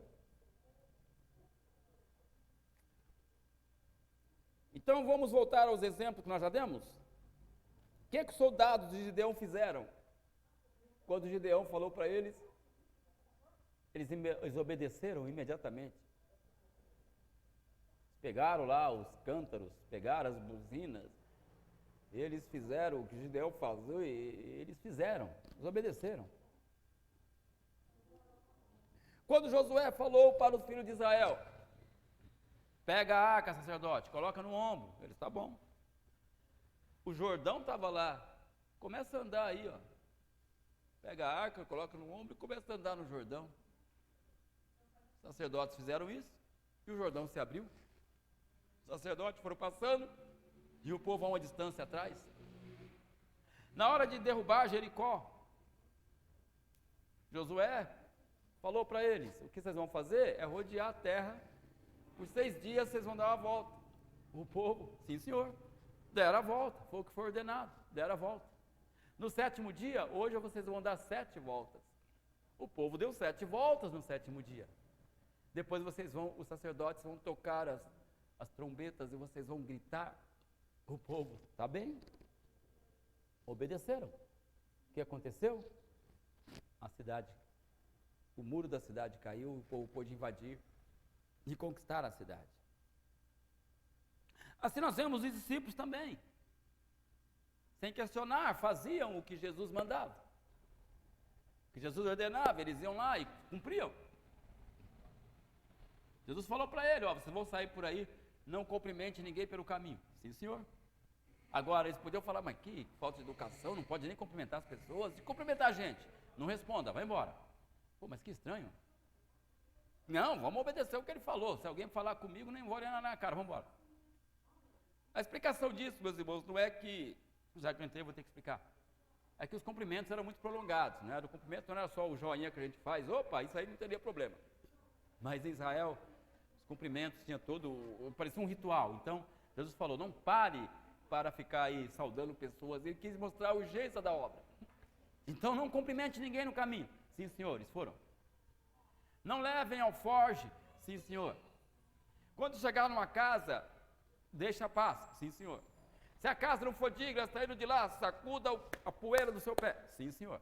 Então, vamos voltar aos exemplos que nós já demos? O que os soldados de Gideão fizeram? Quando Gideão falou para eles, eles obedeceram imediatamente. Pegaram lá os cântaros, pegaram as buzinas, eles fizeram o que Gideão falou e eles fizeram, eles obedeceram. Quando Josué falou para os filhos de Israel, pega a arca, sacerdote, coloca no ombro, eles, tá bom. O Jordão estava lá, começa a andar aí, ó. Pega a arca, coloca no ombro e começa a andar no Jordão. Os sacerdotes fizeram isso e o Jordão se abriu. Os sacerdotes foram passando e o povo a uma distância atrás. Na hora de derrubar Jericó, Josué falou para eles, o que vocês vão fazer é rodear a terra, por 6 dias vocês vão dar uma volta. O povo, sim senhor, deram a volta, foi o que foi ordenado, deram a volta. No 7º dia, hoje vocês vão dar 7 voltas. O povo deu 7 voltas no 7º dia. Depois os sacerdotes vão tocar as trombetas e vocês vão gritar. O povo, tá bem? Obedeceram. O que aconteceu? A cidade, o muro da cidade caiu, o povo pôde invadir e conquistar a cidade. Assim nós vemos os discípulos também. sem questionar, faziam o que Jesus mandava. O que Jesus ordenava, eles iam lá e cumpriam. Jesus falou para ele, ó, vocês vão sair por aí, não cumprimente ninguém pelo caminho. Sim, senhor. Agora, eles podiam falar, mas que falta de educação, não pode nem cumprimentar as pessoas. E cumprimentar a gente, não responda, vai embora. Pô, mas que estranho. Não, vamos obedecer o que ele falou. Se alguém falar comigo, nem vou olhar na cara, vamos embora. A explicação disso, meus irmãos, não é que, já que eu entrei, eu vou ter que explicar. É que os cumprimentos eram muito prolongados, né? O cumprimento não era só o joinha que a gente faz, opa, isso aí não teria problema. Mas em Israel, os cumprimentos tinha parecia um ritual. Então, Jesus falou, não pare para ficar aí saudando pessoas. Ele quis mostrar a urgência da obra. Então, não cumprimente ninguém no caminho. Sim, senhores, foram. Não levem alforge. Sim, senhor. Quando chegar numa casa, deixa a paz. Sim, senhor. Se a casa não for digna, saindo de lá, sacuda a poeira do seu pé. Sim, senhor.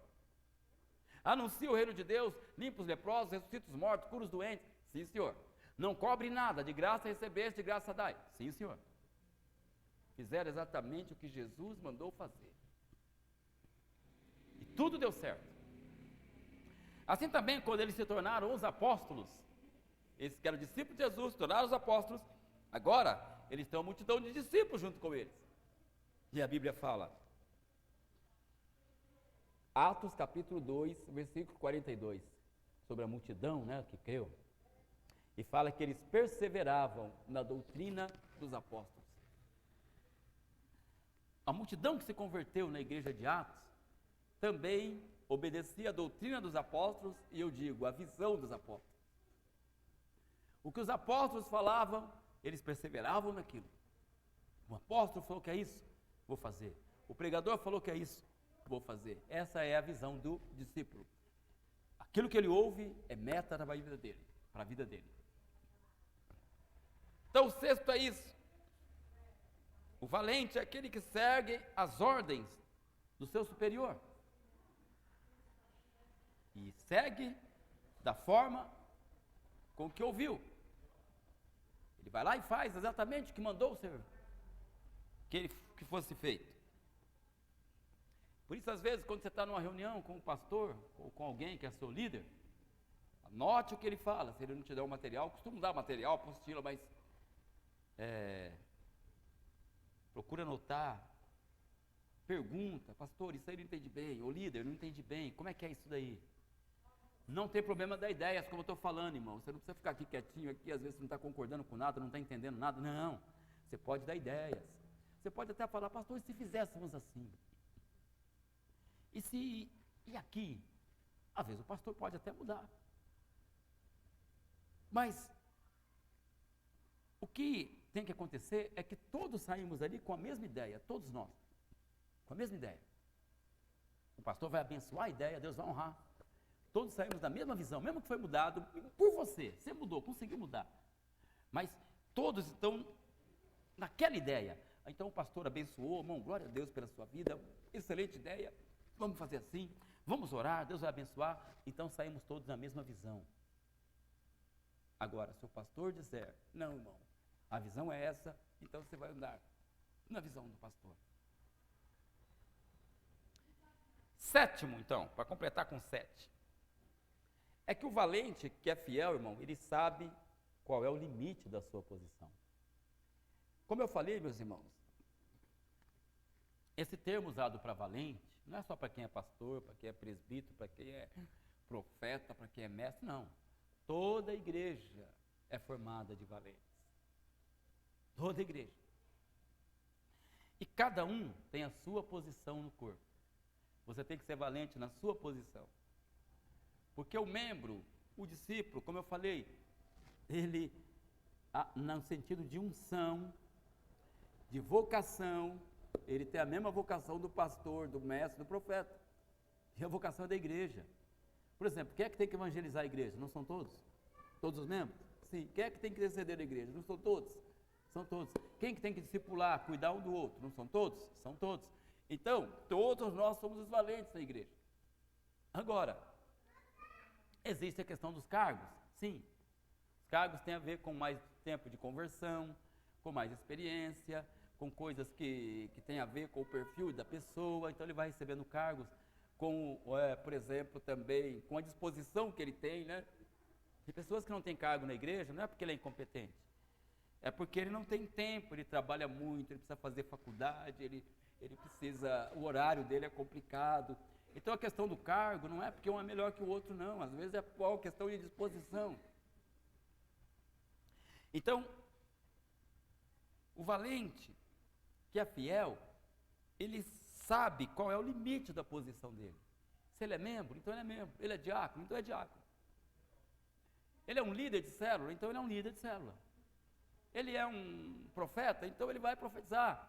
Anuncia o reino de Deus, limpa os leprosos, ressuscita os mortos, cura os doentes. Sim, senhor. Não cobre nada, de graça recebeste, de graça dai. Sim, senhor. Fizeram exatamente o que Jesus mandou fazer. E tudo deu certo. Assim também, quando eles se tornaram os apóstolos, esses que eram discípulos de Jesus, se tornaram os apóstolos, agora eles têm uma multidão de discípulos junto com eles. E a Bíblia fala, Atos capítulo 2, versículo 42, sobre a multidão, né, que creu, e fala que eles perseveravam na doutrina dos apóstolos. A multidão que se converteu na igreja de Atos também obedecia a doutrina dos apóstolos e eu digo, a visão dos apóstolos. O que os apóstolos falavam, eles perseveravam naquilo. O apóstolo falou que é isso, vou fazer. O pregador falou que é isso, vou fazer. Essa é a visão do discípulo. Aquilo que ele ouve é meta para a vida dele, para a vida dele. Então, o sexto é isso. O valente é aquele que segue as ordens do seu superior. E segue da forma com que ouviu. Ele vai lá e faz exatamente o que mandou ser, que fosse feito. Por isso, às vezes, quando você está numa reunião com um pastor, ou com alguém que é seu líder, anote o que ele fala. Se ele não te der o material, costumo dar material, apostila, mas procura anotar, pergunta, pastor, isso aí não entendi bem, ou líder, não entendi bem, como é que é isso daí? Não tem problema dar ideias, como eu estou falando, irmão, você não precisa ficar aqui quietinho, aqui, às vezes você não está concordando com nada, não está entendendo nada, não, você pode dar ideias, você pode até falar, pastor, e se fizéssemos assim? E aqui? Às vezes o pastor pode até mudar, mas o que tem que acontecer é que todos saímos ali com a mesma ideia, todos nós, com a mesma ideia. O pastor vai abençoar a ideia, Deus vai honrar. Todos saímos da mesma visão, mesmo que foi mudado por você mudou, conseguiu mudar. Mas todos estão naquela ideia. Então o pastor abençoou, irmão, glória a Deus pela sua vida, excelente ideia, vamos fazer assim, vamos orar, Deus vai abençoar. Então saímos todos na mesma visão. Agora, se o pastor disser, não, irmão, a visão é essa, então você vai andar na visão do pastor. Sétimo, então, para completar com 7, é que o valente que é fiel, irmão, ele sabe qual é o limite da sua posição. Como eu falei, meus irmãos, esse termo usado para valente, não é só para quem é pastor, para quem é presbítero, para quem é profeta, para quem é mestre, não. Toda igreja é formada de valentes. Toda igreja. E cada um tem a sua posição no corpo. Você tem que ser valente na sua posição. Porque o membro, o discípulo, como eu falei, ele, no sentido de unção, de vocação, ele tem a mesma vocação do pastor, do mestre, do profeta. E a vocação é da igreja. Por exemplo, quem é que tem que evangelizar a igreja? Não são todos? Todos os membros? Sim. Quem é que tem que descender da igreja? Não são todos? São todos. Quem que tem que discipular, cuidar um do outro? Não são todos? São todos. Então, todos nós somos os valentes da igreja. Agora, existe a questão dos cargos? Sim. Os cargos têm a ver com mais tempo de conversão, com mais experiência, com coisas que tem a ver com o perfil da pessoa, então ele vai recebendo cargos com, por exemplo, também com a disposição que ele tem, né? Tem pessoas que não têm cargo na igreja, não é porque ele é incompetente, é porque ele não tem tempo, ele trabalha muito, ele precisa fazer faculdade, ele precisa, o horário dele é complicado. Então a questão do cargo não é porque um é melhor que o outro, não, às vezes é uma questão de disposição. Então, o valente, que é fiel, ele sabe qual é o limite da posição dele. Se ele é membro, então ele é membro. Ele é diácono, então é diácono. Ele é um líder de célula, então ele é um líder de célula. Ele é um profeta, então ele vai profetizar.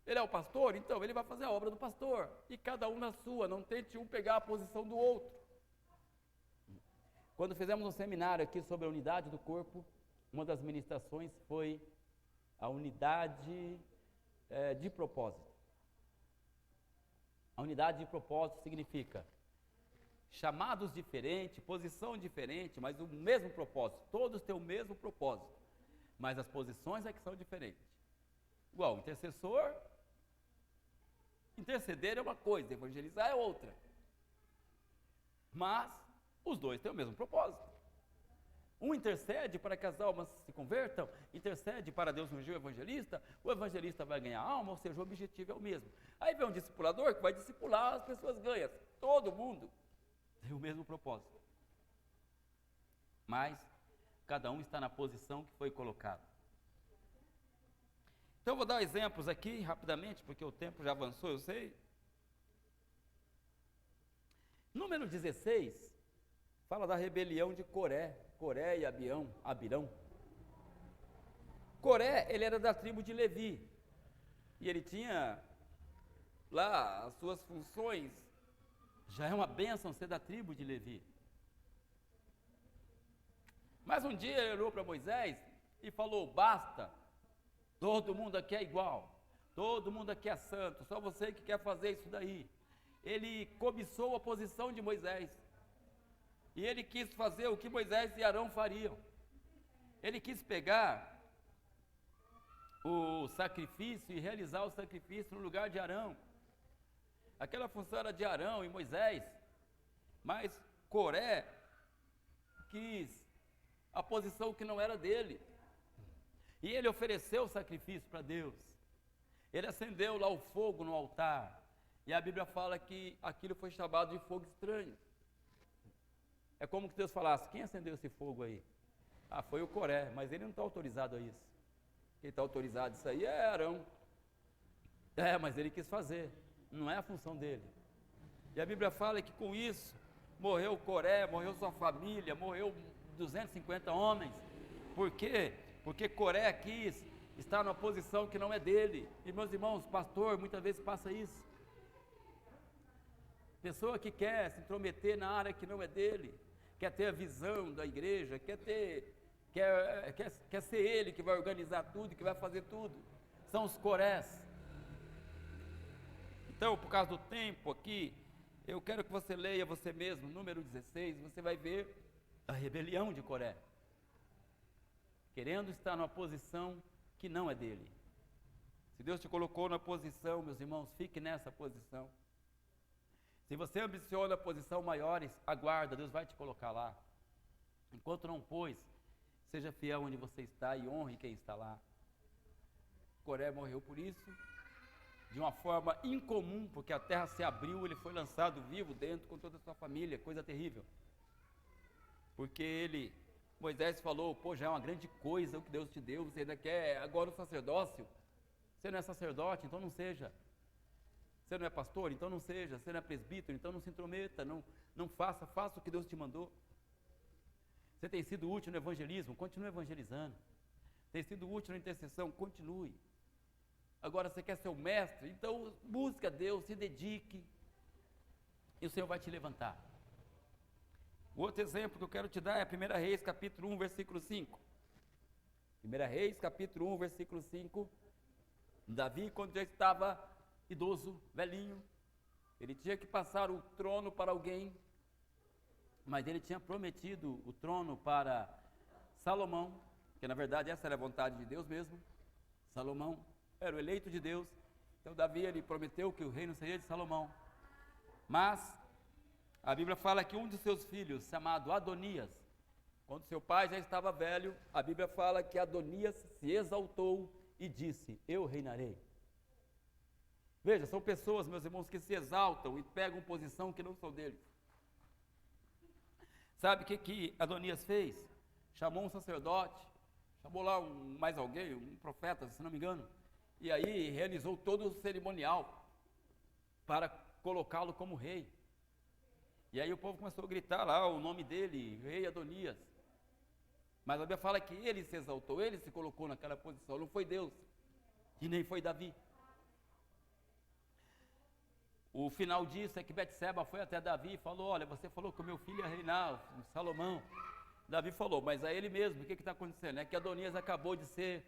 Ele é o pastor, então ele vai fazer a obra do pastor. E cada um na sua, não tente um pegar a posição do outro. Quando fizemos um seminário aqui sobre a unidade do corpo, uma das ministrações foi a unidade de propósito. A unidade de propósito significa chamados diferentes, posição diferente, mas o mesmo propósito. Todos têm o mesmo propósito, mas as posições é que são diferentes. Igual, intercessor, interceder é uma coisa, evangelizar é outra. Mas os dois têm o mesmo propósito. Um intercede para que as almas se convertam, intercede para Deus ungir o evangelista vai ganhar alma, ou seja, o objetivo é o mesmo. Aí vem um discipulador que vai discipular, as pessoas ganham. Todo mundo tem o mesmo propósito. Mas cada um está na posição que foi colocado. Então eu vou dar exemplos aqui rapidamente, porque o tempo já avançou, eu sei. Número 16 fala da rebelião de Coré e Abirão. Coré, ele era da tribo de Levi, e ele tinha lá as suas funções. Já é uma bênção ser da tribo de Levi. Mas um dia ele olhou para Moisés e falou: basta, todo mundo aqui é igual, todo mundo aqui é santo, só você que quer fazer isso daí. Ele cobiçou a posição de Moisés, e ele quis fazer o que Moisés e Arão fariam. Ele quis pegar o sacrifício e realizar o sacrifício no lugar de Arão. Aquela função era de Arão e Moisés, mas Coré quis a posição que não era dele. E ele ofereceu o sacrifício para Deus. Ele acendeu lá o fogo no altar. E a Bíblia fala que aquilo foi chamado de fogo estranho. É como que Deus falasse: quem acendeu esse fogo aí? Ah, foi o Coré, mas ele não está autorizado a isso. Quem está autorizado a isso aí é Arão. Mas ele quis fazer, não é a função dele. E a Bíblia fala que com isso morreu Coré, morreu sua família, morreu 250 homens. Por quê? Porque Coré quis estar numa posição que não é dele. E meus irmãos, pastor muitas vezes passa isso. Pessoa que quer se intrometer na área que não é dele, quer ter a visão da igreja, quer ser ele que vai organizar tudo, que vai fazer tudo. São os Corés. Então, por causa do tempo aqui, eu quero que você leia você mesmo, número 16, você vai ver a rebelião de Coré, querendo estar numa posição que não é dele. Se Deus te colocou na posição, meus irmãos, fique nessa posição. Se você ambiciona posição maiores, aguarda, Deus vai te colocar lá. Enquanto não pôs, seja fiel onde você está e honre quem está lá. Coré morreu por isso, de uma forma incomum, porque a terra se abriu, ele foi lançado vivo dentro com toda a sua família, coisa terrível. Porque Moisés falou: pô, já é uma grande coisa o que Deus te deu, você ainda quer agora o sacerdócio? Você não é sacerdote, então não seja. Você não é pastor, então não seja. Você não é presbítero, então não se intrometa, não faça o que Deus te mandou. Você tem sido útil no evangelismo, continue evangelizando. Tem sido útil na intercessão, continue. Agora você quer ser o mestre, então busque a Deus, se dedique, e o Senhor vai te levantar. O outro exemplo que eu quero te dar é 1 Reis, capítulo 1, versículo 5. 1 Reis, capítulo 1, versículo 5. Davi, quando já estava idoso, velhinho, ele tinha que passar o trono para alguém, mas ele tinha prometido o trono para Salomão, que na verdade essa era a vontade de Deus mesmo. Salomão era o eleito de Deus. Então Davi, ele prometeu que o reino seria de Salomão. Mas a Bíblia fala que um de seus filhos, chamado Adonias, quando seu pai já estava velho, a Bíblia fala que Adonias se exaltou e disse: eu reinarei. Veja, são pessoas, meus irmãos, que se exaltam e pegam posição que não são deles. Sabe o que Adonias fez? Chamou um sacerdote, chamou lá mais alguém, um profeta, se não me engano, e aí realizou todo o cerimonial para colocá-lo como rei. E aí o povo começou a gritar lá o nome dele, rei Adonias. Mas a Bíblia fala que ele se exaltou, ele se colocou naquela posição, não foi Deus, e nem foi Davi. O final disso é que Betseba foi até Davi e falou: olha, você falou que o meu filho ia reinar, Salomão. Davi falou: mas é ele mesmo, o que está acontecendo? É que Adonias acabou de ser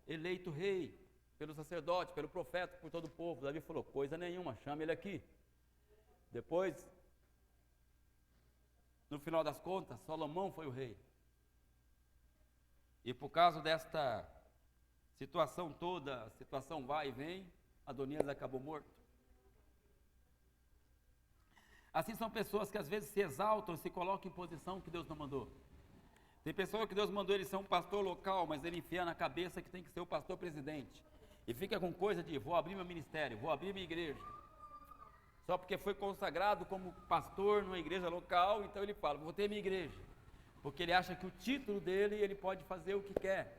eleito rei pelo sacerdote, pelo profeta, por todo o povo. Davi falou: coisa nenhuma, chama ele aqui. Depois, no final das contas, Salomão foi o rei. E por causa desta situação toda, a situação vai e vem, Adonias acabou morto. Assim são pessoas que às vezes se exaltam e se colocam em posição que Deus não mandou. Tem pessoa que Deus mandou ele ser um pastor local, mas ele enfia na cabeça que tem que ser o pastor presidente. E fica com coisa de: vou abrir meu ministério, vou abrir minha igreja. Só porque foi consagrado como pastor numa igreja local, então ele fala: vou ter minha igreja. Porque ele acha que o título dele, ele pode fazer o que quer.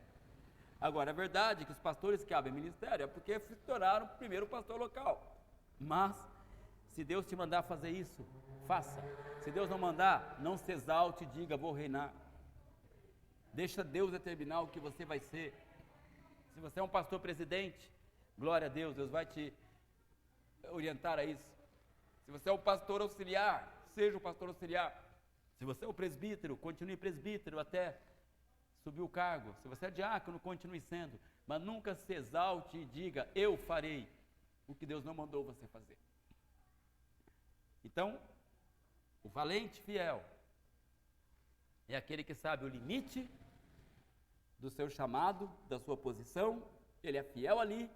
Agora, é verdade que os pastores que abrem ministério é porque se tornaram o primeiro pastor local. Mas se Deus te mandar fazer isso, faça. Se Deus não mandar, não se exalte e diga: vou reinar. Deixa Deus determinar o que você vai ser. Se você é um pastor presidente, glória a Deus, Deus vai te orientar a isso. Se você é um pastor auxiliar, seja um pastor auxiliar. Se você é um presbítero, continue presbítero até subir o cargo. Se você é diácono, continue sendo. Mas nunca se exalte e diga: eu farei o que Deus não mandou você fazer. Então, o valente fiel é aquele que sabe o limite do seu chamado, da sua posição. Ele é fiel ali,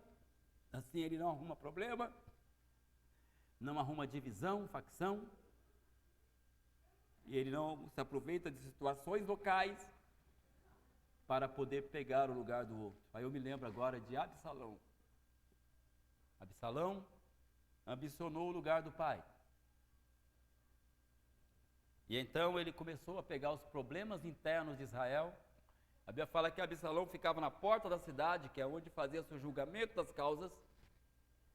assim ele não arruma problema, não arruma divisão, facção, e ele não se aproveita de situações locais para poder pegar o lugar do outro. Aí eu me lembro agora de Absalão. Absalão ambicionou o lugar do pai. E então ele começou a pegar os problemas internos de Israel. A Bíblia fala que Absalão ficava na porta da cidade, que é onde fazia seu julgamento das causas.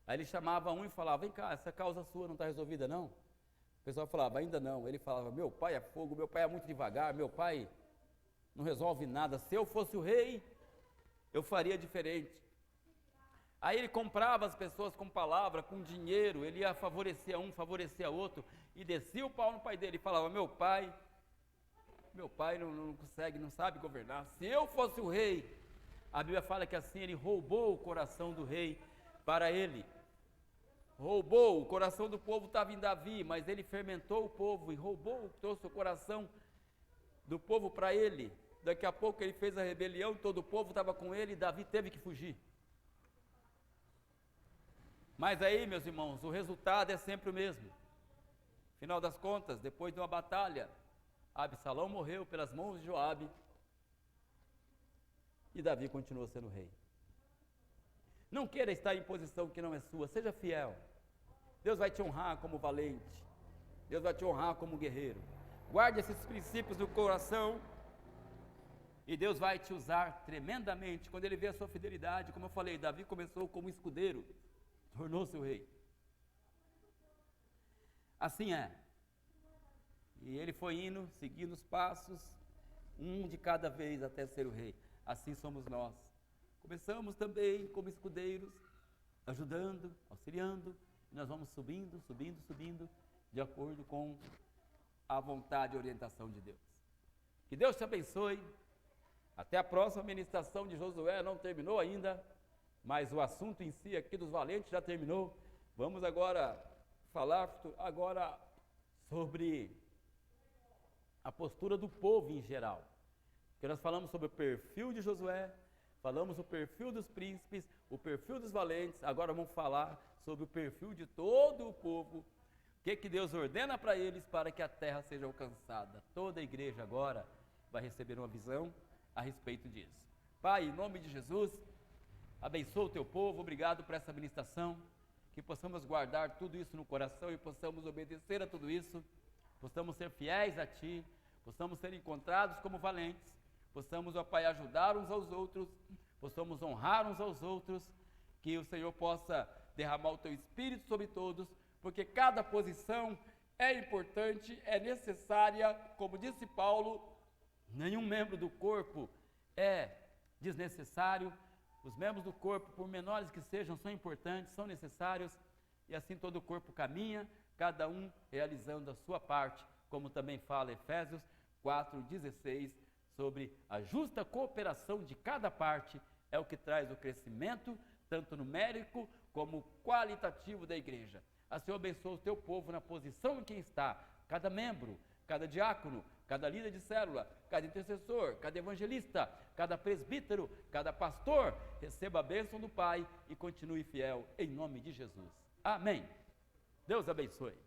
Aí ele chamava um e falava: vem cá, essa causa sua não está resolvida não? O pessoal falava: ainda não. Ele falava: meu pai é fogo, meu pai é muito devagar, meu pai não resolve nada. Se eu fosse o rei, eu faria diferente. Aí ele comprava as pessoas com palavra, com dinheiro, ele ia favorecer um, favorecer outro, e descia o pau no pai dele e falava: meu pai não consegue, não sabe governar. Se eu fosse o rei, a Bíblia fala que assim ele roubou o coração do rei para ele. Roubou, o coração do povo estava em Davi, mas ele fermentou o povo e roubou, trouxe o coração do povo para ele. Daqui a pouco ele fez a rebelião, todo o povo estava com ele e Davi teve que fugir. Mas aí, meus irmãos, o resultado é sempre o mesmo. Final das contas, depois de uma batalha, Absalão morreu pelas mãos de Joabe e Davi continuou sendo rei. Não queira estar em posição que não é sua, seja fiel. Deus vai te honrar como valente, Deus vai te honrar como guerreiro. Guarde esses princípios no coração e Deus vai te usar tremendamente quando Ele vê a sua fidelidade. Como eu falei, Davi começou como escudeiro, tornou-se o rei. Assim é. E ele foi indo, seguindo os passos, um de cada vez até ser o rei. Assim somos nós. Começamos também como escudeiros, ajudando, auxiliando, e nós vamos subindo, subindo, subindo, de acordo com a vontade e orientação de Deus. Que Deus te abençoe. Até a próxima ministração de Josué, não terminou ainda, mas o assunto em si aqui dos valentes já terminou. Vamos agora falar sobre a postura do povo em geral. Porque nós falamos sobre o perfil de Josué, falamos o perfil dos príncipes, o perfil dos valentes, agora vamos falar sobre o perfil de todo o povo. O que Deus ordena para eles para que a terra seja alcançada. Toda a igreja agora vai receber uma visão a respeito disso. Pai, em nome de Jesus, abençoa o teu povo, obrigado por essa ministração, que possamos guardar tudo isso no coração e possamos obedecer a tudo isso, possamos ser fiéis a Ti, possamos ser encontrados como valentes, possamos, ó Pai, ajudar uns aos outros, possamos honrar uns aos outros, que o Senhor possa derramar o Teu Espírito sobre todos, porque cada posição é importante, é necessária, como disse Paulo, nenhum membro do corpo é desnecessário, os membros do corpo, por menores que sejam, são importantes, são necessários, e assim todo o corpo caminha, cada um realizando a sua parte, como também fala Efésios 4,16, sobre a justa cooperação de cada parte, é o que traz o crescimento, tanto numérico como qualitativo da igreja. Assim abençoa o teu povo na posição em que está, cada membro, cada diácono, cada líder de célula, cada intercessor, cada evangelista, cada presbítero, cada pastor, receba a bênção do Pai e continue fiel em nome de Jesus. Amém. Deus abençoe.